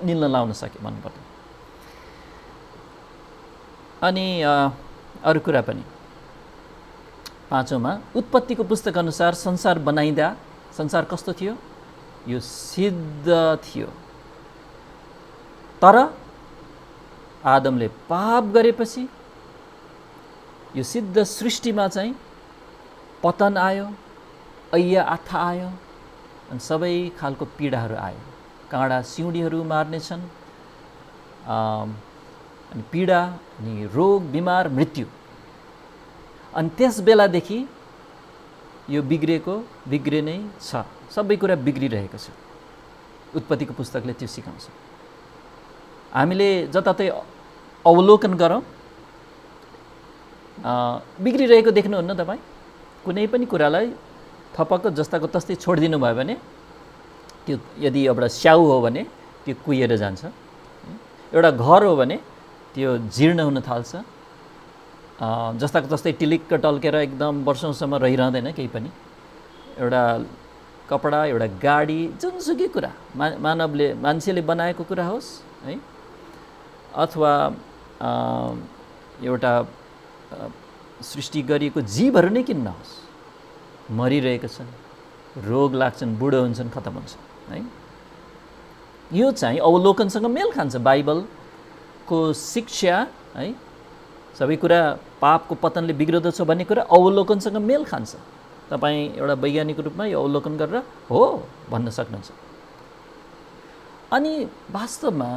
निल्न लाउन सके भन्नुपर्छ। अनि अरू कुरा पनि। पाँचौँमा उत्पत्तिको पुस्तक अनुसार संसार बनाइँदा संसार कस्तो थियो? यो सिद्ध थियो। तर आदमले पाप गरेपछि यो सिद्ध सृष्टिमा चाहिँ पतन आयो, ऐया आथा आयो अनि सबै खालको पीडाहरू आयो। काँडा सिउँडीहरू मार्नेछन्, अनि पीडा, अनि रोग, बिमार, मृत्यु। अनि त्यस बेलादेखि यो बिग्रिनै छ, सबै कुरा बिग्रिरहेको छ। उत्पत्तिको पुस्तकले त्यो सिकाउँछ। हामीले जताततै अवलोकन गरौँ, बिग्रिरहेको देख्नुहुन्न तपाईँ? कुनै पनि कुरालाई थपक्क जस्ताको तस्तै छोडिदिनु भयो भने त्यो, यदि एउटा स्याउ हो भने त्यो कुहिएर जान्छ, एउटा घर हो भने त्यो जीर्ण हुन थाल्छ, जस्ताको तस्तै टिलिक्क टल्केर एकदम वर्षौँसम्म रहिरहँदैन केही पनि। एउटा कपडा, एउटा गाडी, जुनसुकै कुरा मान्छेले बनाएको कुरा होस् है, अथवा एउटा सृष्टि गरिएको जीवहरू नै किन नहोस्, मरिरहेका छन्, रोग लाग्छन्, बुढो हुन्छन्, खतम हुन्छन् है। यो चाहिँ अवलोकनसँग मेल खान्छ। बाइबलको शिक्षा है, सबै कुरा पापको पतनले बिग्रदछ भन्ने कुरा अवलोकनसँग मेल खान्छ। तपाईँ एउटा वैज्ञानिक रूपमा यो अवलोकन गरेर हो भन्न सक्नुहुन्छ। अनि वास्तवमा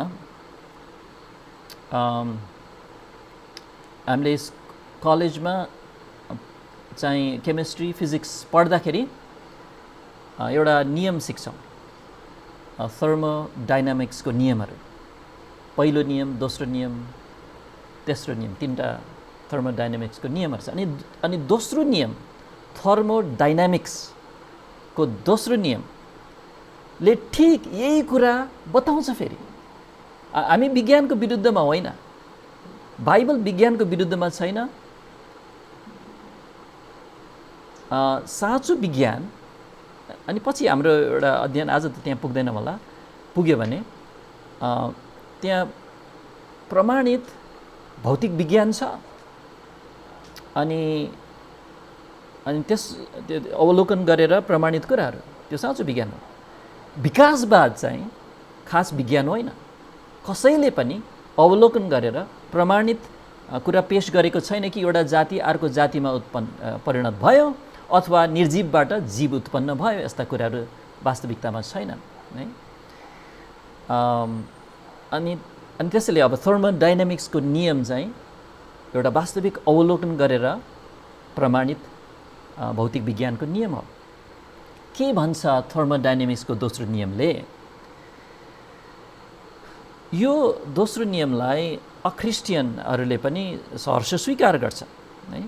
हामीले कलेजमा चाहिँ केमिस्ट्री, फिजिक्स पढ्दाखेरि एउटा नियम सिक्छौँ, थर्मोडाइनामिक्सको नियमहरू। पहिलो नियम, दोस्रो नियम, तेस्रो नियम, 3टा थर्मोडाइनामिक्सको नियमहरू छ। अनि दोस्रो नियम, थर्मोडाइनामिक्सको दोस्रो नियमले ठिक यही कुरा बताउँछ। फेरि हामी विज्ञानको विरुद्धमा होइन, बाइबल विज्ञानको विरुद्धमा छैन। साँचो विज्ञान, अनि पछि हाम्रो एउटा अध्ययन आज त त्यहाँ पुग्दैन होला, पुग्यो भने त्यहाँ प्रमाणित भौतिक विज्ञान छ। अनि त्यो अवलोकन गरेर प्रमाणित कुराहरू, त्यो साँचो विज्ञान हो। विकासवाद चाहिँ खास विज्ञान होइन। कसैले पनि अवलोकन गरेर प्रमाणित कुरा पेश गरेको छैन कि एउटा जाति अर्को जातिमा परिणत भयो अथवा निर्जीवबाट जीव उत्पन्न भयो। यस्ता कुराहरू वास्तविकतामा छैनन् है। अनि त्यसैले अब थर्मोडाइनामिक्सको नियम चाहिँ एउटा वास्तविक अवलोकन गरेर प्रमाणित भौतिक विज्ञानको नियम हो। के भन्छ थर्मोडाइनामिक्सको दोस्रो नियमले? यो दोस्रो नियमलाई अख्रिस्टियनहरूले पनि सहर्ष स्वीकार गर्छ है।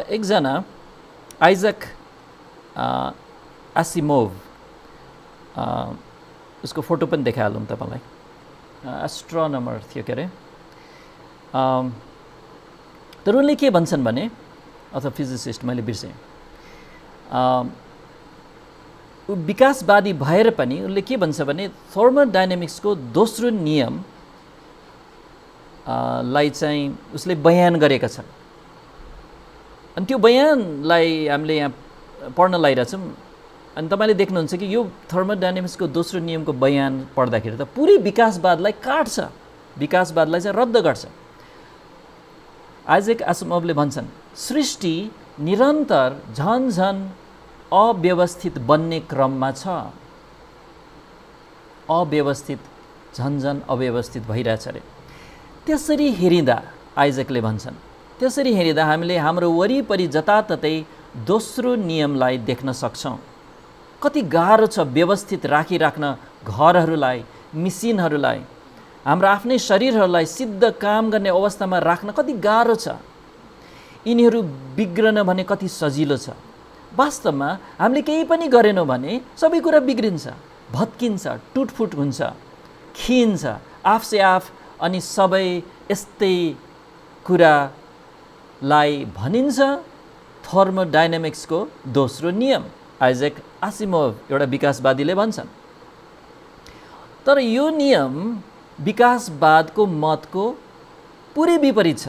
एकजना आइजक आसिमोभ, उसको फोटो पनि देखाइहालौँ तपाईँलाई, एस्ट्रोनमर थियो के अरे। तर उनले के भन्छन् भने, अथवा फिजिसिस्ट, मैले बिर्सेँ, विकासवादी भएर पनि उनले के भन्छ भने थर्मोडाइनामिक्सको दोस्रो नियम लाई चाहिँ उसले बयान गरेका छन्। अनि त्यो बयानलाई हामीले यहाँ पढ्न लागिरहेछौँ। अनि तपाईँले देख्नुहुन्छ कि यो थर्मोडाइनामिक्सको दोस्रो नियमको बयान पढ्दाखेरि त पुरै विकासवादलाई काट्छ, विकासवादलाई चाहिँ रद्द गर्छ। आइजक आसिमोभले भन्छन्, सृष्टि निरन्तर झन अव्यवस्थित बन्ने क्रममा छ। अव्यवस्थित, झन अव्यवस्थित भइरहेछ अरे। त्यसरी हेरिँदा, आइजकले भन्छन्, त्यसरी हेरिँदा हामीले हाम्रो वरिपरि जताततै दोस्रो नियमलाई देख्न सक्छौँ। कति गाह्रो छ व्यवस्थित राखिराख्न घरहरूलाई, मिसिनहरूलाई, हाम्रो आफ्नै शरीरहरूलाई सिद्ध काम गर्ने अवस्थामा राख्न कति गाह्रो छ। यिनीहरू बिग्रन भने कति सजिलो छ। वास्तवमा हामीले केही पनि गरेनौँ भने सबै कुरा बिग्रिन्छ, भत्किन्छ, टुटफुट हुन्छ, खिन्छ आफसे आफ। अनि सबै यस्तै कुरालाई भनिन्छ थर्मोडाइनामिक्सको दोस्रो नियम। आइजक आसिमोभ एउटा विकासवादीले भन्छन्। तर यो नियम विकासवादको मतको पुरै विपरीत छ।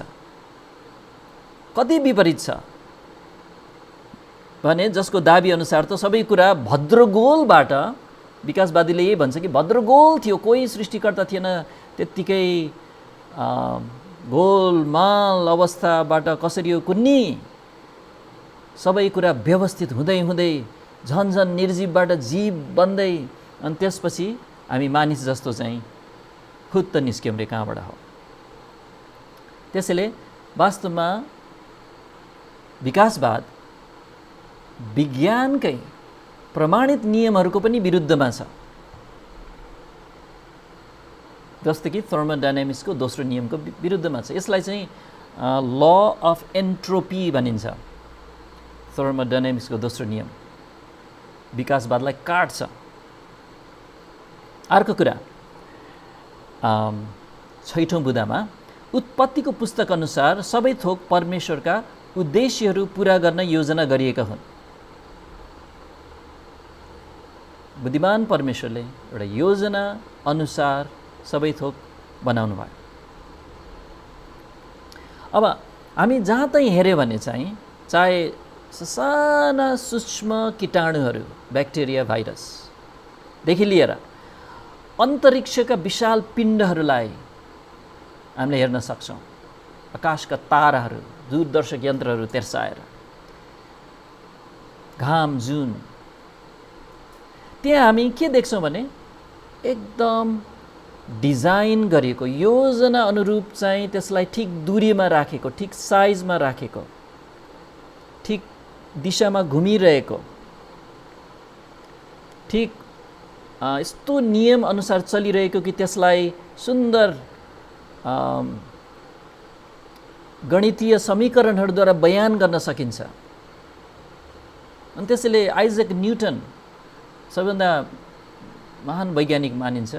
कति विपरीत छ भने जसको दाबी अनुसार त सबै कुरा भद्रगोलबाट, विकासवादीले यही भन्छ कि भद्रगोल थियो, कोही सृष्टिकर्ता थिएन, त्यत्तिकै गोलमाल अवस्थाबाट कसरी यो कुन्नी, सबै कुरा व्यवस्थित हुँदै हुँदै झन् झन् निर्जीवबाट जीव बन्दै अनि त्यसपछि हामी मानिस जस्तो चाहिँ खुद त निस्क्यौँ रे कहाँबाट हो। त्यसैले वास्तवमा विकासवाद विज्ञानकै प्रमाणित नियमहरूको पनि विरुद्धमा छ, जस्तै कि थर्मोडायनामिक्सको दोस्रो नियमको विरुद्धमा छ। यसलाई चाहिँ ल अफ एन्ट्रोपी भनिन्छ। थर्मोडायनामिक्सको दोस्रो नियम विकासवादलाई काट्छ। अर्को कुरा, 6औं बुँदामा उत्पत्तिको पुस्तक अनुसार सबै थोक परमेश्वरका उद्देश्यहरू पूरा गर्न योजना गरिएका हुन्। बुद्धिमान परमेश्वरले एउटा योजना अनुसार सबै थोक बनाउनु भयो। अब हामी जहाँ तै हेऱ्यो भने चाहिँ चाहे साना सूक्ष्म कीटाणुहरू, ब्याक्टेरिया, भाइरसदेखि लिएर अन्तरिक्षका विशाल पिण्डहरूलाई हामीले हेर्न सक्छौँ। आकाशका ताराहरू, दूरदर्शक यन्त्रहरू तेर्साएर, घाम, जुन, त्यहाँ हामी के देख्छौँ भने एकदम डिजाइन गरिएको, योजना अनुरूप चाहिँ त्यसलाई ठिक दूरीमा राखेको, ठिक साइजमा राखेको, ठिक दिशामा घुमिरहेको, ठिक यस्तो नियम अनुसार चलिरहेको कि त्यसलाई सुन्दर गणितीय समीकरणहरूद्वारा बयान गर्न सकिन्छ। अनि त्यसैले आइजक न्युटन सबैभन्दा महान वैज्ञानिक मानिन्छ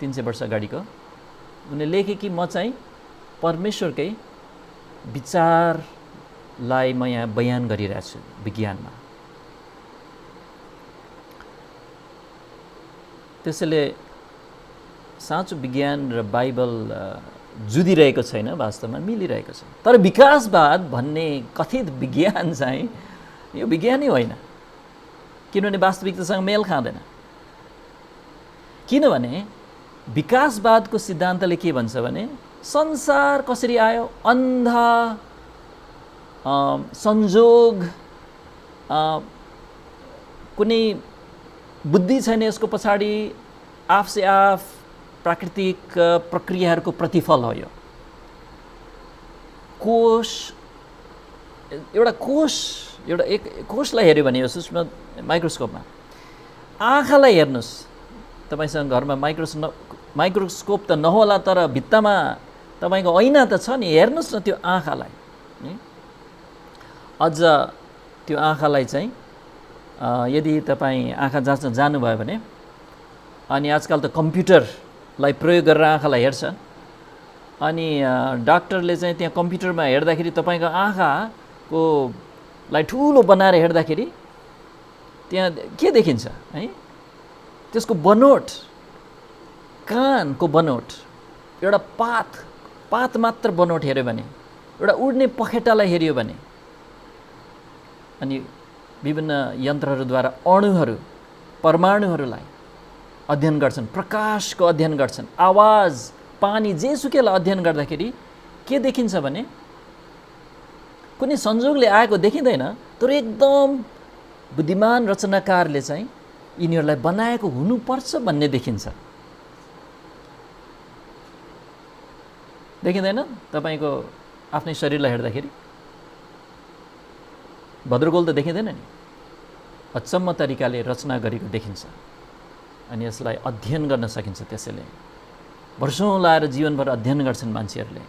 300 वर्ष अगाडिको। उनले लेखे कि म चाहिँ परमेश्वरकै विचारलाई म यहाँ बयान गरिरहेको छु विज्ञानमा। त्यसैले साँचो विज्ञान र बाइबल जुधिरहेको छैन, वास्तवमा मिलिरहेको छ। तर विकासवाद भन्ने कथित विज्ञान चाहिँ यो विज्ञानै होइन, किनभने वास्तविकतासँग मेल खाँदैन। किनभने विकासवादको सिद्धान्तले के भन्छ भने संसार कसरी आयो, अन्धा संजोग, कुनै बुद्धि छैन यसको पछाडि, आफ से आफ प्राकृतिक प्रक्रियाहरूको प्रतिफल हो यो। कोष, एउटा एक कोषलाई हेऱ्यो भने यो सूक्ष्म माइक्रोस्कोपमा, आँखालाई हेर्नुहोस्, तपाईसँग घरमा माइक्रोस्कोप त नहोला तर भित्तामा तपाईको ऐना त छ नि, हेर्नुहोस् न त्यो आँखालाई। अझ त्यो आँखालाई चाहिँ यदि तपाईँ आँखा जाँच्न जानुभयो भने, अनि आजकल त कम्प्युटरलाई प्रयोग गरेर आँखालाई हेर्छ, अनि डाक्टरले चाहिँ त्यहाँ कम्प्युटरमा हेर्दाखेरि तपाईँको आँखाको लाई ठुलो बनाएर हेर्दाखेरि त्यहाँ के देखिन्छ है, त्यसको बनोट, कानको बनोट, एउटा पात मात्र बनोट हेऱ्यो भने, एउटा उड्ने पखेटालाई हेऱ्यो भने, अनि विभिन्न यन्त्रहरूद्वारा अणुहरू, परमाणुहरूलाई अध्ययन गर्छन्, प्रकाशको अध्ययन गर्छन्, आवाज, पानी, जेसुकैलाई अध्ययन गर्दाखेरि के देखिन्छ भने कुनै संजोगले आएको देखिँदैन, तर एकदम बुद्धिमान रचनाकारले चाहिँ यिनीहरूलाई बनाएको हुनुपर्छ भन्ने देखिन्छ। देखिँदैन? तपाईँको आफ्नै शरीरलाई हेर्दाखेरि भद्रगोल त देखिँदैन नि, अचम्म तरिकाले रचना गरेको देखिन्छ। अनि यसलाई अध्ययन गर्न सकिन्छ। त्यसैले वर्षौँ लाएर जीवनभर अध्ययन गर्छन् मान्छेहरूले।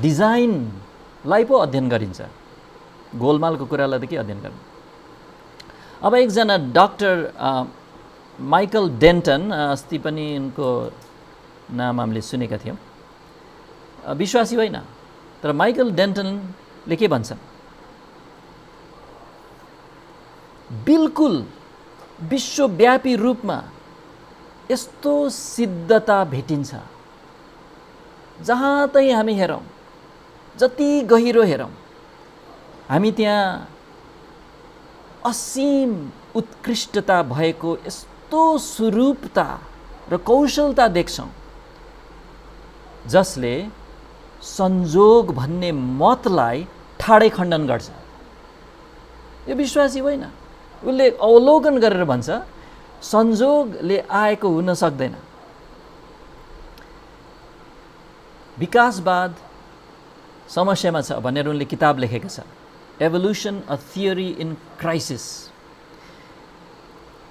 डिजाइनलाई पो अध्ययन गरिन्छ, गोलमालको कुरालाई त के अध्ययन गर्नु। अब एकजना डाक्टर माइकल डेन्टन, अस्ति पनि उनको नाम हामीले सुनेका थियौँ, विश्वासी होइन, तर माइकल डेन्टनले के भन्छन्, बिल्कुल विश्वव्यापी रूपमा यस्तो सिद्धता भेटिन्छ, जहाँ तै हामी हेरौँ, जति गहिरो हेरौँ, हामी त्यहाँ असीम उत्कृष्टता भएको यस्तो स्वरूपता र कौशलता देख्छौँ जसले संजोग भन्ने मतलाई ठाडै खण्डन गर्छ। यो विश्वासी होइन, उसले अवलोकन गरेर भन्छ संजोगले आएको हुन सक्दैन। विकासवाद समस्यामा छ भनेर उनले किताब लेखेको छ, evolution a theory in crisis.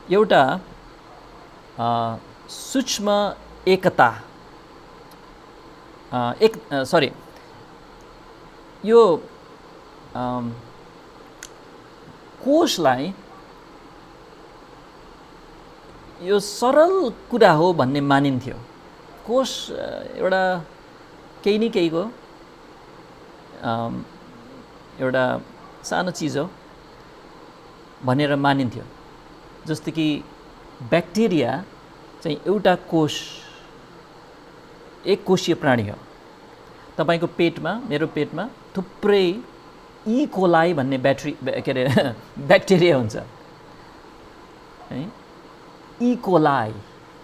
एउटा सूक्ष्म एकता यो कोषलाई यो सरल कुरा हो भन्ने मानिन्थ्यो। कोष एउटा केही न केहीको एउटा सानो चिज हो भनेर मानिन्थ्यो। जस्तो कि ब्याक्टेरिया चाहिँ एउटा कोष, एक कोषीय प्राणी हो। तपाईको पेटमा, मेरो पेटमा थुप्रै ई कोलाई भन्ने ब्याक्टेरिया हुन्छ है। ई कोलाई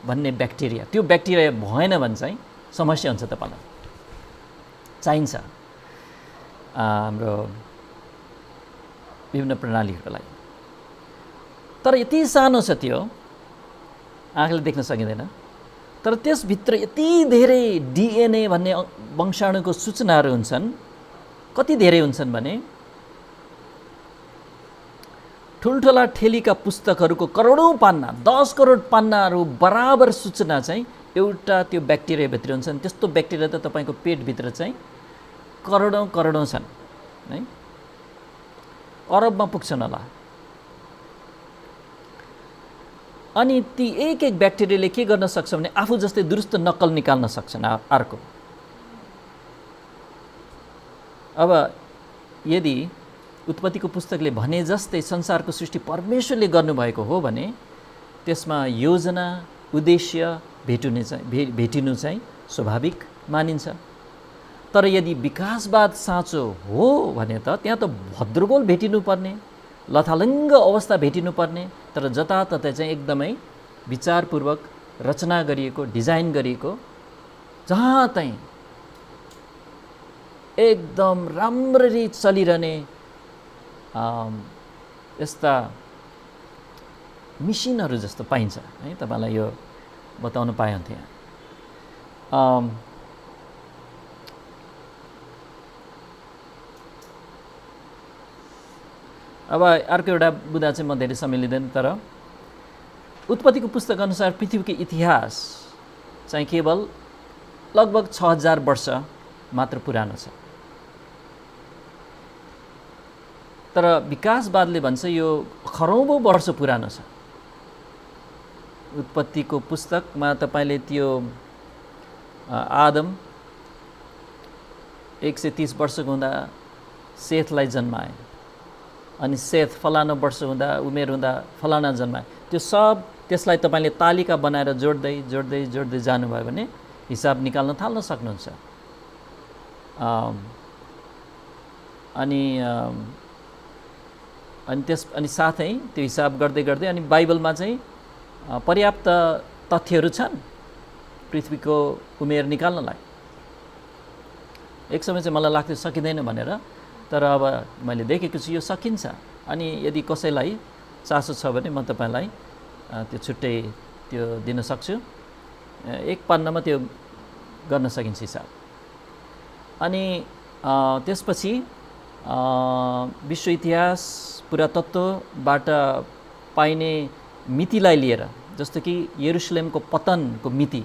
भन्ने ब्याक्टेरिया, त्यो ब्याक्टेरिया भएन भने चाहिँ समस्या हुन्छ तपाईलाई। चाहिन्छ हाम्रो विभिन्न प्रणालीहरूको लागि। तर यति सानो छ त्यो, आँखाले देख्न सकिँदैन। तर त्यसभित्र यति धेरै डिएनए भन्ने वंशाणुको सूचनाहरू हुन्छन्। कति धेरै हुन्छन् भने ठुल्ठुला ठेलीका पुस्तकहरूको करोडौँ पन्ना, 10 करोड पन्नाहरू बराबर सूचना चाहिँ एउटा त्यो ब्याक्टेरियाभित्र हुन्छन्। त्यस्तो ब्याक्टेरिया त तपाईँको पेटभित्र चाहिँ करोडौँ करोडौँ छन् है, अरबमा पुग्छन् होला। अनि ती एक एक ब्याक्टेरियाले के गर्न सक्छ भने आफू जस्तै दुरुस्त नक्कल निकाल्न सक्छन् अर्को। अब यदि उत्पत्तिको पुस्तकले भने जस्तै संसारको सृष्टि परमेश्वरले गर्नुभएको हो भने त्यसमा योजना, उद्देश्य भेटिनु चाहिँ स्वाभाविक मानिन्छ। तर यदि विकासवाद साँचो हो भने त त्यहाँ त भद्रगोल भेटिनुपर्ने, लथालिङ्ग अवस्था भेटिनुपर्ने। तर जताततै चाहिँ एकदमै विचारपूर्वक रचना गरिएको, डिजाइन गरिएको, जहाँ चाहिँ एकदम राम्ररी चलिरहने यस्ता मिसिनहरू जस्तो पाइन्छ है। तपाईँलाई यो बताउन पाएँ थिएँ। अब अर्को एउटा बुदा चाहिँ म धेरै समय लिँदैन, तर उत्पत्तिको पुस्तक अनुसार पृथ्वीको इतिहास चाहिँ केवल लगभग 6000 वर्ष मात्र पुरानो छ। तर विकासवादले भन्छ यो खरौँबौँ वर्ष पुरानो छ। उत्पत्तिको पुस्तकमा तपाईँले त्यो आदम 130 वर्षको हुँदा सेथलाई जन्माए, अनि सेथ फलाना वर्ष हुँदा, उमेर हुँदा फलाना जन्माए। त्यो सब त्यसलाई तपाईँले तालिका बनाएर जोड्दै जोड्दै जोड्दै जानुभयो भने हिसाब निकाल्न थाल्न सक्नुहुन्छ। अनि साथै त्यो हिसाब गर्दै गर्दै अनि बाइबलमा चाहिँ पर्याप्त तथ्यहरू छन् पृथ्वीको उमेर निकाल्नलाई। एक समय चाहिँ मलाई लाग्थ्यो सकिँदैन भनेर, तर अब मैले देखेको छु यो सकिन्छ। अनि यदि कसैलाई चासो छ भने म तपाईँलाई त्यो छुट्टै त्यो दिन सक्छु। एक पन्नामा त्यो गर्न सकिन्छ हिसाब। अनि त्यसपछि विश्व इतिहास, पुरातत्त्वबाट पाइने मितिलाई लिएर, जस्तो कि यरुशलेमको पतनको मिति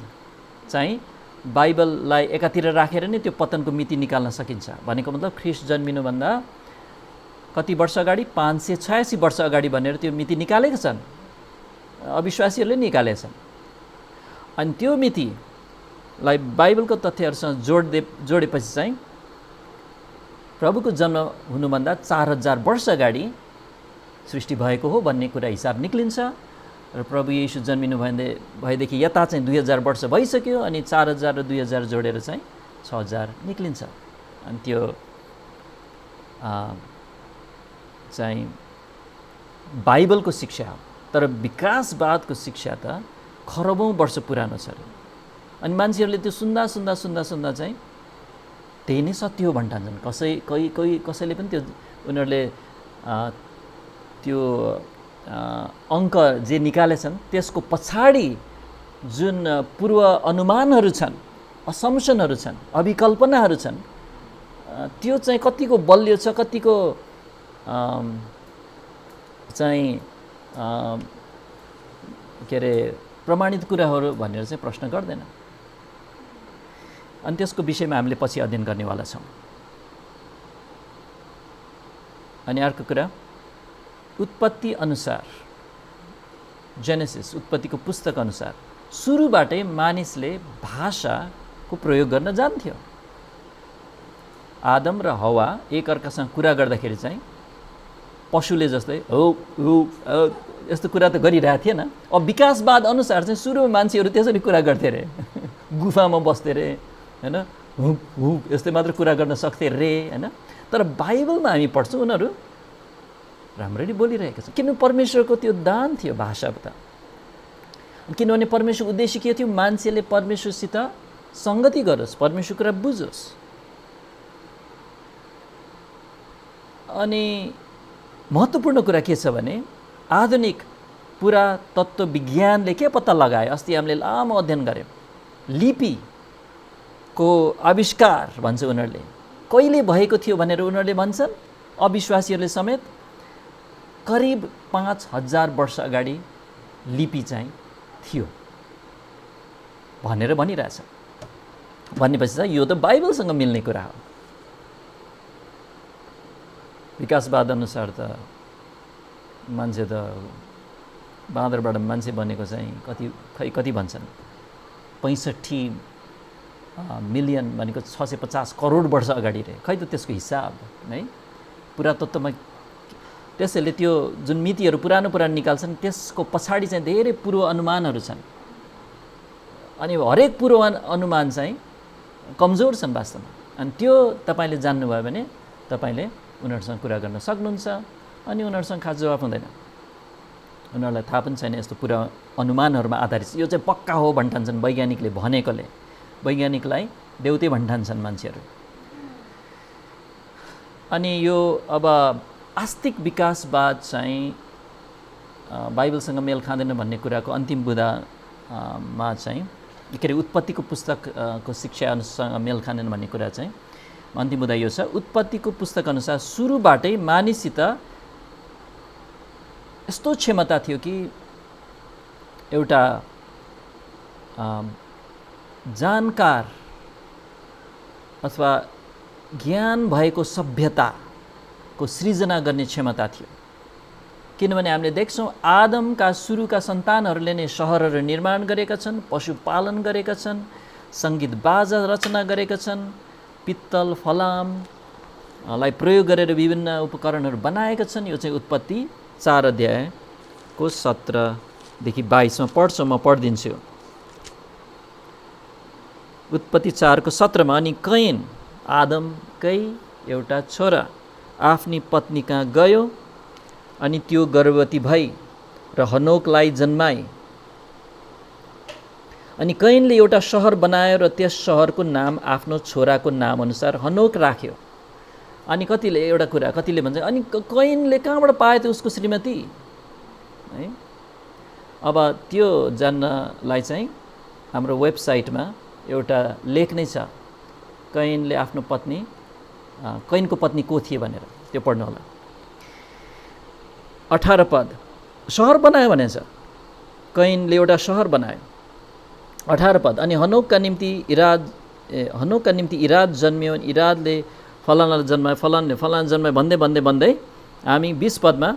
चाहिँ बाइबललाई एकातिर राखेर नै त्यो पतनको मिति निकाल्न सकिन्छ। भनेको मतलब ख्रिस्ट जन्मिनुभन्दा कति वर्ष अगाडि, 586 वर्ष अगाडि भनेर त्यो मिति निकालेका छन्, अविश्वासीहरूले निकालेका छन्। अनि त्यो मितिलाई बाइबलको तथ्यहरूसँग जोडेपछि चाहिँ प्रभुको जन्म हुनुभन्दा 4000 वर्ष अगाडि सृष्टि भएको हो भन्ने कुरा हिसाब निक्लिन्छ। र प्रभु येशू जन्मिनु भएदेखि यता चाहिँ 2000 वर्ष भइसक्यो। अनि 4000 र 2000 जोडेर चाहिँ 6000 निक्लिन्छ। अनि त्यो चाहिँ बाइबलको शिक्षा हो, तर विकासवादको शिक्षा त खरबौँ वर्ष पुरानो छ अरे। अनि मान्छेहरूले त्यो सुन्दा सुन्दा सुन्दा सुन्दा चाहिँ त्यही नै सत्य हो भन्ठान्छन्। कसैले पनि त्यो उनीहरूले त्यो अङ्क जे निकालेछन् त्यसको पछाडि जुन पूर्व अनुमानहरू छन्, असम्पसनहरू छन्, अभिकल्पनाहरू छन्, त्यो चाहिँ कतिको बलियो छ, कतिको चाहिँ के अरे प्रमाणित कुराहरू भनेर चाहिँ प्रश्न गर्दैन। अनि त्यसको विषयमा हामीले पछि अध्ययन गर्नेवाला छौँ। अनि अर्को कुरा, उत्पत्ति अनुसार, जेनेसिस उत्पत्तिको पुस्तक अनुसार सुरुबाटै मानिसले भाषाको प्रयोग गर्न जान्थ्यो। आदम र हवा एकअर्कासँग कुरा गर्दाखेरि चाहिँ पशुले जस्तै हो हो यस्तो कुरा त गरिरहेको थिएन। अब विकासवाद अनुसार चाहिँ सुरुमा मान्छेहरू त्यसरी कुरा गर्थे अरे, गुफामा बस्थे अरे, होइन, हुक हुक यस्तै मात्र कुरा गर्न सक्थे रे, होइन। तर बाइबलमा हामी पढ्छौँ उनीहरू राम्ररी बोलिरहेका छन्, किनभने परमेश्वरको त्यो दान थियो भाषा त। किनभने परमेश्वर उद्देश्य के थियो? मान्छेले परमेश्वरसित सङ्गति गरोस्, परमेश्वर कुरा बुझोस्। अनि महत्त्वपूर्ण कुरा के छ भने आधुनिक पुरातत्त्व विज्ञानले के पत्ता लगायो? अस्ति हामीले लामो अध्ययन गऱ्यौँ, लिपिको आविष्कार भन्छ उनीहरूले। कहिले भएको थियो भनेर उनीहरूले भन्छन्, अविश्वासीहरूले समेत करिब 5000 वर्ष अगाडि लिपि चाहिँ थियो भनेर भनिरहेछ। भनेपछि चाहिँ यो त बाइबलसँग मिल्ने कुरा हो। विकासवाद अनुसार त मान्छे त बाँदरबाट मान्छे बनेको चाहिँ कति भन्छन् 65 मिलियन भनेको 650 करोड वर्ष अगाडि रे। खै त त्यसको हिसाब है पुरातत्त्वमा। त्यसैले त्यो जुन मितिहरू पुरानो निकाल्छन् त्यसको पछाडि चाहिँ धेरै पूर्व अनुमानहरू छन्। अनि हरेक पूर्व अनुमान चाहिँ कमजोर छन् वास्तवमा। अनि त्यो तपाईँले जान्नुभयो भने तपाईँले उनीहरूसँग कुरा गर्न सक्नुहुन्छ। अनि उनीहरूसँग खास जवाफ हुँदैन, उनीहरूलाई थाहा पनि छैन यस्तो पुरा अनुमानहरूमा आधारित यो चाहिँ पक्का हो भन्ठान्छन् वैज्ञानिकले भनेकोले। वैज्ञानिकलाई देउते भन्ठान्छन् मान्छेहरू। अनि यो अब आस्तिक विकासवाद चाहिँ बाइबलसँग मेल खाँदैन भन्ने कुराको अन्तिम बुँदामा चाहिँ के अरे उत्पत्तिको पुस्तकको शिक्षासँग मेल खाँदैन भन्ने कुरा चाहिँ अन्तिम बुँदा यो छ। उत्पत्तिको पुस्तक अनुसार सुरुबाटै मानिससित यस्तो क्षमता थियो कि एउटा जानकार अथवा ज्ञान भएको सभ्यताको सृजना गर्ने क्षमता थियो। किनभने हामीले देख्छौँ आदमका सुरुका सन्तानहरूले नै सहरहरू निर्माण गरेका छन्, पशुपालन गरेका छन्, सङ्गीत बाजा रचना गरेका छन्, पित्तल फलामलाई प्रयोग गरेर विभिन्न उपकरणहरू बनाएका छन्। यो चाहिँ उत्पत्ति 4 अध्यायको 17 देखि 22 पढ्छौँ, म पढिदिन्छु। उत्पत्ति 4 को 17 मा अनि कैन आदमकै एउटा छोरा आफ्नी पत्नी कहाँ गयो अनि त्यो गर्भवती भई र हनोकलाई जन्माई। अनि कैनले एउटा सहर बनायो र त्यस सहरको नाम आफ्नो छोराको नाम अनुसार हनोक राख्यो। अनि कतिले एउटा कुरा कतिले भन्छ अनि कैनले कहाँबाट पायो त उसको श्रीमती है। अब त्यो जान्नलाई चाहिँ हाम्रो वेबसाइटमा एउटा लेख नै छ, कैनले आफ्नो पत्नी कैनको पत्नी को थिए भनेर, त्यो पढ्नु होला। 18 पद सहर बनायो भनेछ, कैनले एउटा सहर बनायो। 18 पद अनि हनोकका निम्ति इराद जन्मियो, इरादले फलानालाई जन्मायो, फलानले फलाना जन्मायो भन्दै भन्दै भन्दै हामी 20 पदमा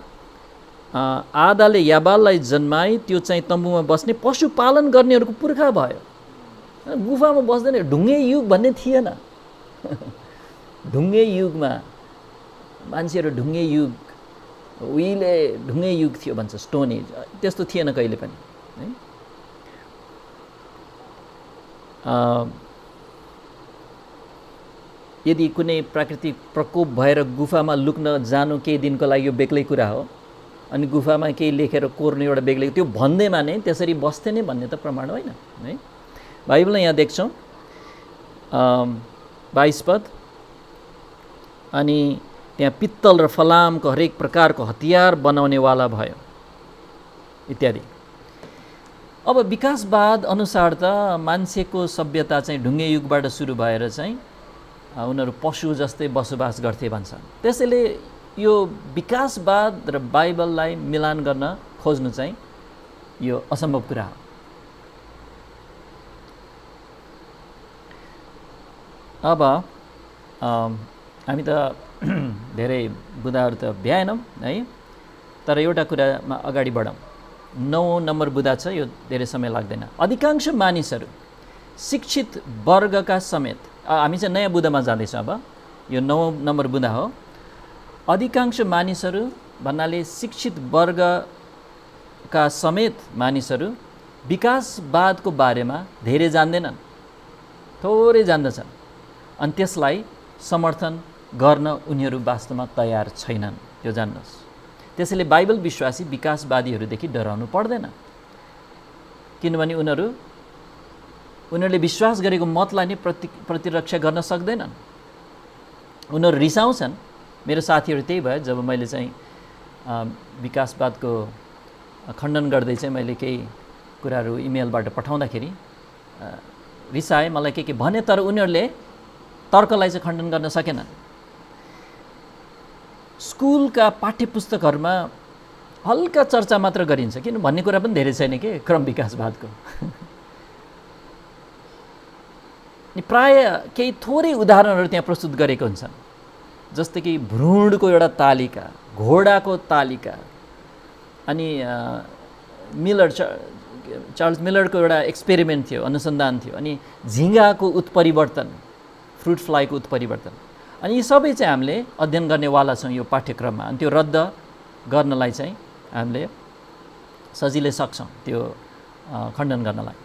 आदाले याबाललाई जन्माई, त्यो चाहिँ तम्बुमा बस्ने पशुपालन गर्नेहरूको पुर्खा भयो। गुफामा बस्दैन, ढुङ्गे युग भन्ने थिएन। ढुङ्गे युगमा मान्छेहरू ढुङ्गे युग उहिले ढुङ्गे युग थियो भन्छ, स्टोन एज, त्यस्तो थिएन कहिले पनि है। यदि कुनै प्राकृतिक प्रकोप भएर गुफामा लुक्न जानु केही दिनको लागि यो बेग्लै कुरा हो, अनि गुफामा केही लेखेर कोर्नु एउटा बेग्लै, त्यो भन्दैमा नै त्यसरी बस्थे नै भन्ने त प्रमाण होइन है। बाइबलमा यहाँ देख्छौँ 22 पद, अनि त्यहाँ पित्तल र फलामको हरेक प्रकारको हतियार बनाउनेवाला भयो इत्यादि। अब विकासवाद अनुसार त मान्छेको सभ्यता चाहिँ ढुङ्गे युगबाट सुरु भएर चाहिँ उनीहरू पशु जस्तै बसोबास गर्थे भन्छ। त्यसैले यो विकासवाद र बाइबललाई मिलान गर्न खोज्नु चाहिँ यो असम्भव कुरा हो। अब हामी त धेरै बुदाहरू त भ्याएनौँ है, तर एउटा कुरामा अगाडि बढौँ। 9 नम्बर बुदा छ, यो धेरै समय लाग्दैन। अधिकांश मानिसहरू शिक्षित वर्गका समेत, हामी चाहिँ नयाँ बुदामा जाँदैछौँ। अब यो 9 नम्बर बुदा हो। अधिकांश मानिसहरू भन्नाले शिक्षित वर्गका समेत मानिसहरू विकासवादको बारेमा धेरै जान्दैनन्, थोरै जान्दछन्, अनि त्यसलाई समर्थन गर्न उनीहरू वास्तवमा तयार छैनन्, यो जान्नुहोस्। त्यसैले बाइबल विश्वासी विकासवादीहरूदेखि डराउनु पर्दैन, किनभने उनीहरूले विश्वास गरेको मतलाई नै प्रतिरक्षा गर्न सक्दैनन्। उनीहरू रिसाउँछन्। मेरो साथीहरू त्यही भयो, जब मैले चाहिँ विकासवादको खण्डन गर्दै चाहिँ मैले केही कुराहरू इमेलबाट पठाउँदाखेरि रिसाए, मलाई के भने, तर उनीहरूले तर्कलाई चाहिँ खण्डन गर्न सकेनन्। स्कुलका पाठ्यपुस्तकहरूमा हल्का चर्चा मात्र गरिन्छ, किन भन्ने कुरा पनि धेरै छैन के क्रम विकासवादको। प्राय केही थोरै उदाहरणहरू त्यहाँ प्रस्तुत गरेको हुन्छन्, जस्तै कि भ्रूणको एउटा तालिका, घोडाको तालिका, अनि चार्ल्स मिलरको एउटा एक्सपेरिमेन्ट थियो, अनुसन्धान थियो, अनि झिँगाको उत्परिवर्तन, फ्रुट फ्लाईको उत्परिवर्तन, अनि यी सबै चाहिँ हामीले अध्ययन गर्नेवाला छौँ यो पाठ्यक्रममा। अनि त्यो रद्द गर्नलाई चाहिँ हामीले सजिलै सक्छौँ, त्यो खण्डन गर्नलाई।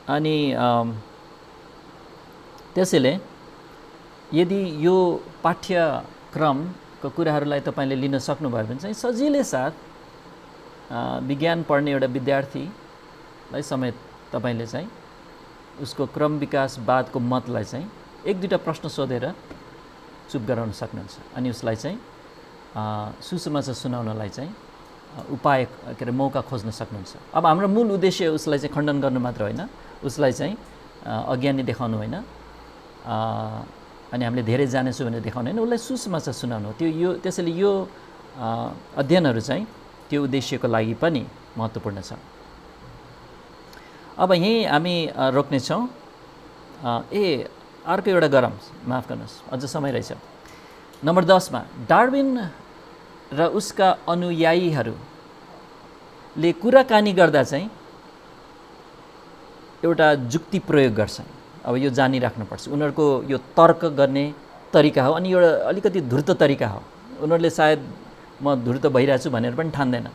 अनि त्यसैले यदि यो पाठ्यक्रमको कुराहरूलाई तपाईँले लिन सक्नुभयो भने चाहिँ सजिलै साथ विज्ञान पढ्ने एउटा विद्यार्थीलाई समेत तपाईँले चाहिँ उसको क्रम विकासवादको मतलाई चाहिँ 1-2 प्रश्न सोधेर चुप गराउन सक्नुहुन्छ, अनि उसलाई चाहिँ सुसमाचार सुनाउनलाई चाहिँ उपाय के अरे मौका खोज्न सक्नुहुन्छ। अब हाम्रो मूल उद्देश्य उसलाई चाहिँ खण्डन गर्नु मात्र होइन, उसलाई चाहिँ अज्ञानी देखाउनु होइन, अनि हामीले धेरै जानेछौँ भनेर देखाउनु होइन, उसलाई सुसमाचार सुनाउनु हो। त्यसैले यो अध्ययनहरू चाहिँ त्यो उद्देश्यको लागि पनि महत्त्वपूर्ण छ। अब यहीँ हामी रोक्नेछौँ। अर्को एउटा गरौँ, माफ गर्नुहोस्, अझ समय रहेछ। नम्बर 10 मा डार्विन र उसका अनुयायीहरूले कुराकानी गर्दा चाहिँ एउटा जुक्ति प्रयोग गर्छन्। अब यो जानिराख्नुपर्छ, उनीहरूको यो तर्क गर्ने तरिका हो, अनि एउटा अलिकति धूर्त तरिका हो। उनीहरूले सायद म धूर्त भइरहेको छु भनेर पनि ठान्दैनन्।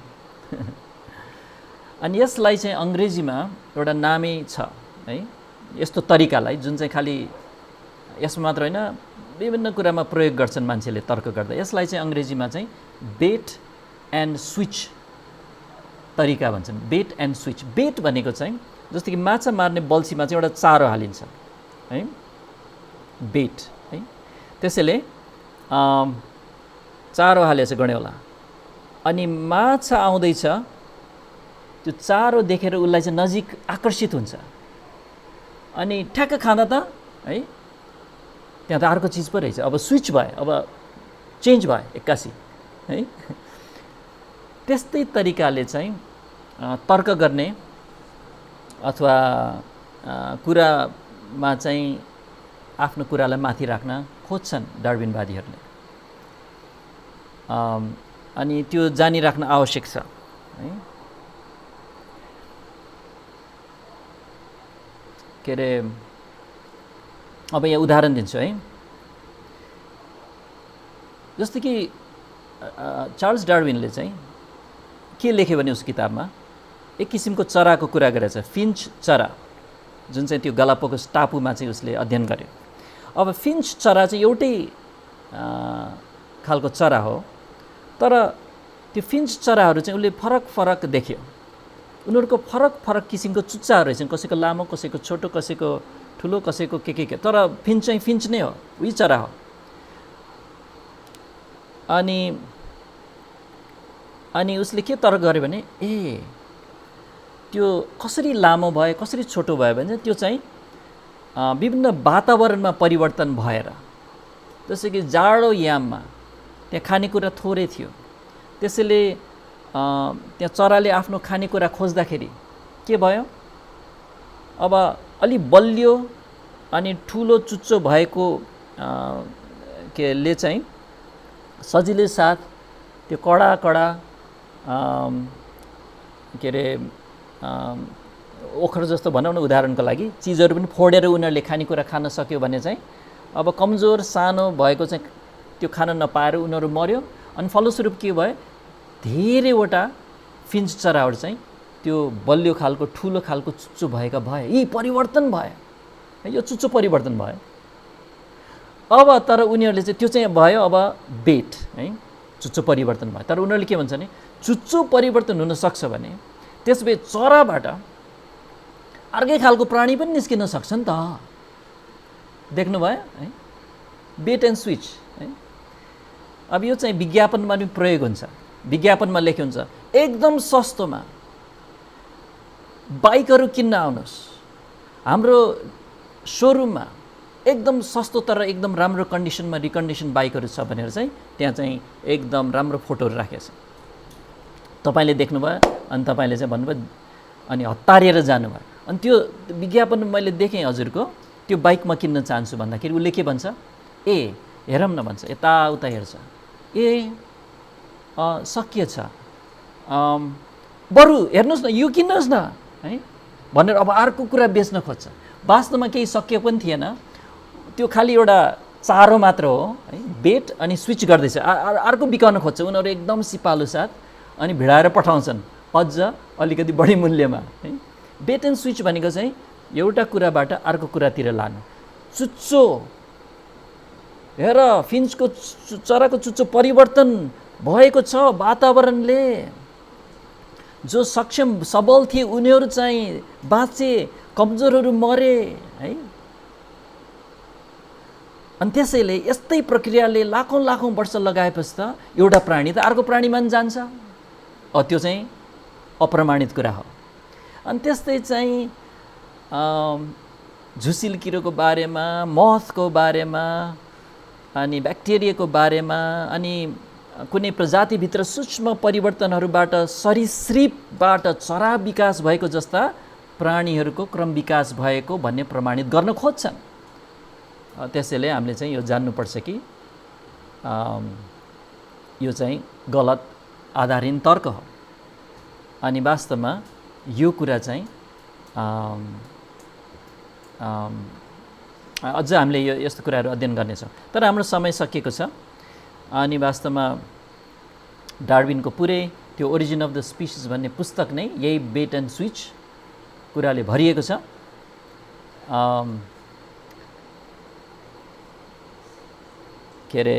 अनि यसलाई चाहिँ अङ्ग्रेजीमा एउटा नामै छ है, यस्तो तरिकालाई, जुन चाहिँ खालि यसमा मात्र होइन, विभिन्न कुरामा प्रयोग गर्छन् मान्छेले तर्क गर्दा। यसलाई चाहिँ अङ्ग्रेजीमा चाहिँ बेट एन्ड स्विच तरिका भन्छन्। बेट एन्ड स्विच। बेट भनेको चाहिँ जस्तो कि माछा मार्ने बल्छीमा चाहिँ एउटा चारो हालिन्छ है, बेट है। त्यसैले चारो हालेछ गड्यौला, अनि माछा आउँदैछ, त्यो चारो देखेर उसलाई चाहिँ नजिक आकर्षित हुन्छ, अनि ठ्याक्क खाँदा त है त्यहाँ त अर्को चिज पो रहेछ। अब स्विच भयो, अब चेन्ज भयो एक्कासी है। त्यस्तै तरिकाले चाहिँ तर्क गर्ने अथवा कुरामा चाहिँ आफ्नो कुरालाई माथि राख्न खोज्छन् डार्विनवादीहरूले, अनि त्यो जानिराख्न आवश्यक छ है। के अरे, अब यहाँ उदाहरण दिन्छु है। जस्तो कि चार्ल्स डार्विनले चाहिँ के लेख्यो भने उस किताबमा एक किसिमको चराको कुरा गरेछ, फिन्च चरा जुन चाहिँ त्यो गालापागोस टापुमा चाहिँ उसले अध्ययन गर्यो। अब फिन्च चरा चाहिँ एउटै खालको चरा हो, तर त्यो फिन्च चराहरू चाहिँ उसले फरक फरक देख्यो। उनीहरूको फरक फरक किसिमको चुच्चाहरू रहेछन्, कसैको लामो, कसैको छोटो, कसैको ठुलो, कसैको के, तर फिन्च चाहिँ फिन्च नै हो, उही चरा हो। अनि उसले के तर्क गर्यो भने त्यो कसरी लामो भयो, कसरी छोटो भयो भने त्यो चाहिँ विभिन्न वातावरणमा परिवर्तन भएर, जस्तै कि जाडो याममा त्यहाँ खानेकुरा थोरै थियो, त्यसैले त्यहाँ चराले आफ्नो खानेकुरा खोज्दाखेरि के भयो, अब अलि बलियो अनि ठुलो चुच्चो भएको ले चाहिँ सजिलै साथ त्यो कडा के अरे ओखर जस्तो भनौँ न उदाहरणको लागि चिजहरू पनि फोडेर उनीहरूले खानेकुरा खान सक्यो भने चाहिँ अब कमजोर सानो भएको चाहिँ त्यो खान नपाएर उनीहरू मर्यो। अनि फलस्वरूप के भयो, धेरैवटा फिन्च चराहरू चाहिँ त्यो बलियो खालको ठुलो खालको चुच्चो भएका भए। यी परिवर्तन भयो, यो चुच्चो परिवर्तन भयो। अब तर उनीहरूले चाहिँ त्यो चाहिँ भयो अब बेट है, चुच्चो परिवर्तन भयो। तर उनीहरूले के भन्छ भने चुच्चो परिवर्तन हुन सक्छ भने त्यसबे चराबाट अर्कै खालको प्राणी पनि निस्किन सक्छ नि त। देख्नुभयो है, बेट एन्ड स्विच है। अब यो चाहिँ विज्ञापनमा पनि प्रयोग हुन्छ। विज्ञापनमा लेख्यो हुन्छ एकदम सस्तोमा बाइकहरू किन्न आउनुहोस् हाम्रो सोरुममा, एकदम सस्तो तर एकदम राम्रो कन्डिसनमा रिकन्डिसन बाइकहरू छ भनेर चाहिँ त्यहाँ चाहिँ एकदम राम्रो फोटोहरू राखेको छ। तपाईँले देख्नुभयो अनि तपाईँले चाहिँ भन्नुभयो अनि हतारिएर जानुभयो। अनि त्यो विज्ञापन मैले देखेँ हजुरको, त्यो बाइक म किन्न चाहन्छु भन्दाखेरि उसले के भन्छ, हेरौँ न भन्छ, यताउता हेर्छ, सकिएछ, बरु हेर्नुहोस् न यो किन्नुहोस् न है भनेर अब अर्को कुरा बेच्न खोज्छ। वास्तवमा केही सकिएको पनि थिएन, त्यो खालि एउटा चारो मात्र हो है, बेट अनि स्विच गर्दैछ, अर्को बिकाउन खोज्छ उनीहरू एकदम सिपालु साथ, अनि भिडाएर पठाउँछन् अझ अलिकति बढी मूल्यमा है। बेट एन्ड स्विच भनेको चाहिँ एउटा कुराबाट अर्को कुरातिर लानु। चुच्चो हेर, फिन्चको चराको चुच्चो परिवर्तन भएको छ वातावरणले। जो सक्षम सबल थिए उनीहरू चाहिँ बाँचे, कमजोरहरू मरे है। अनि त्यसैले यस्तै प्रक्रियाले लाखौँ वर्ष लगाएपछि त एउटा प्राणी त अर्को प्राणीमा पनि जान्छ। त्यो चाहिँ अप्रमाणित कुरा हो। अनि त्यस्तै चाहिँ झुसिल किरोको बारेमा, मथको बारेमा, अनि ब्याक्टेरियाको बारेमा, अनि कुनै प्रजातिभित्र सूक्ष्म परिवर्तनहरूबाट सरीसृपबाट चरा विकास भएको जस्ता प्राणीहरूको क्रम विकास भएको भन्ने प्रमाणित गर्न खोज्छन्। त्यसैले हामीले चाहिँ यो जान्नुपर्छ कि यो चाहिँ गलत आधारहीन तर्क हो। अनि वास्तवमा यो कुरा चाहिँ अझ हामीले यो यस्तो कुराहरू अध्ययन गर्नेछौँ। तर हाम्रो समय सकिएको छ। अनि वास्तवमा डार्विनको पुरै त्यो ओरिजिन अफ द स्पिसिस भन्ने पुस्तक नै यही बेट एन्ड स्विच कुराले भरिएको छ। के अरे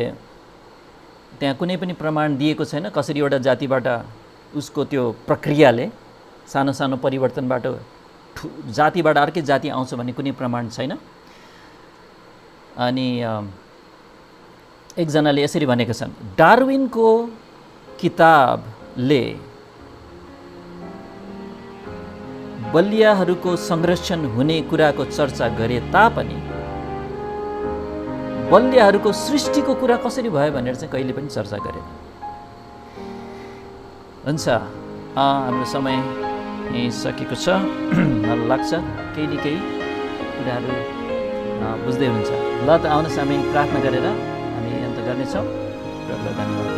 त्यहाँ कुनै पनि प्रमाण दिएको छैन कसरी एउटा जातिबाट उसको त्यो प्रक्रियाले सानो सानो परिवर्तनबाट जातिबाट अर्कै जाति आउँछ भन्ने कुनै प्रमाण छैन। अनि एकजनाले यसरी भनेका छन्, डार्विनको किताबले बलियाहरूको संरक्षण हुने कुराको चर्चा गरे तापनि बलियाहरूको सृष्टिको कुरा कसरी भयो भनेर चाहिँ कहिले पनि चर्चा गरेन। हुन्छ, हाम्रो समय यहीँ सकेको छ। मलाई लाग्छ केही न केही कुराहरू बुझ्दै हुन्छ। ल त आउनुहोस् हामी प्रार्थना गरेर हामी अन्त गर्नेछौँ। प्रभुलाई धन्यवाद।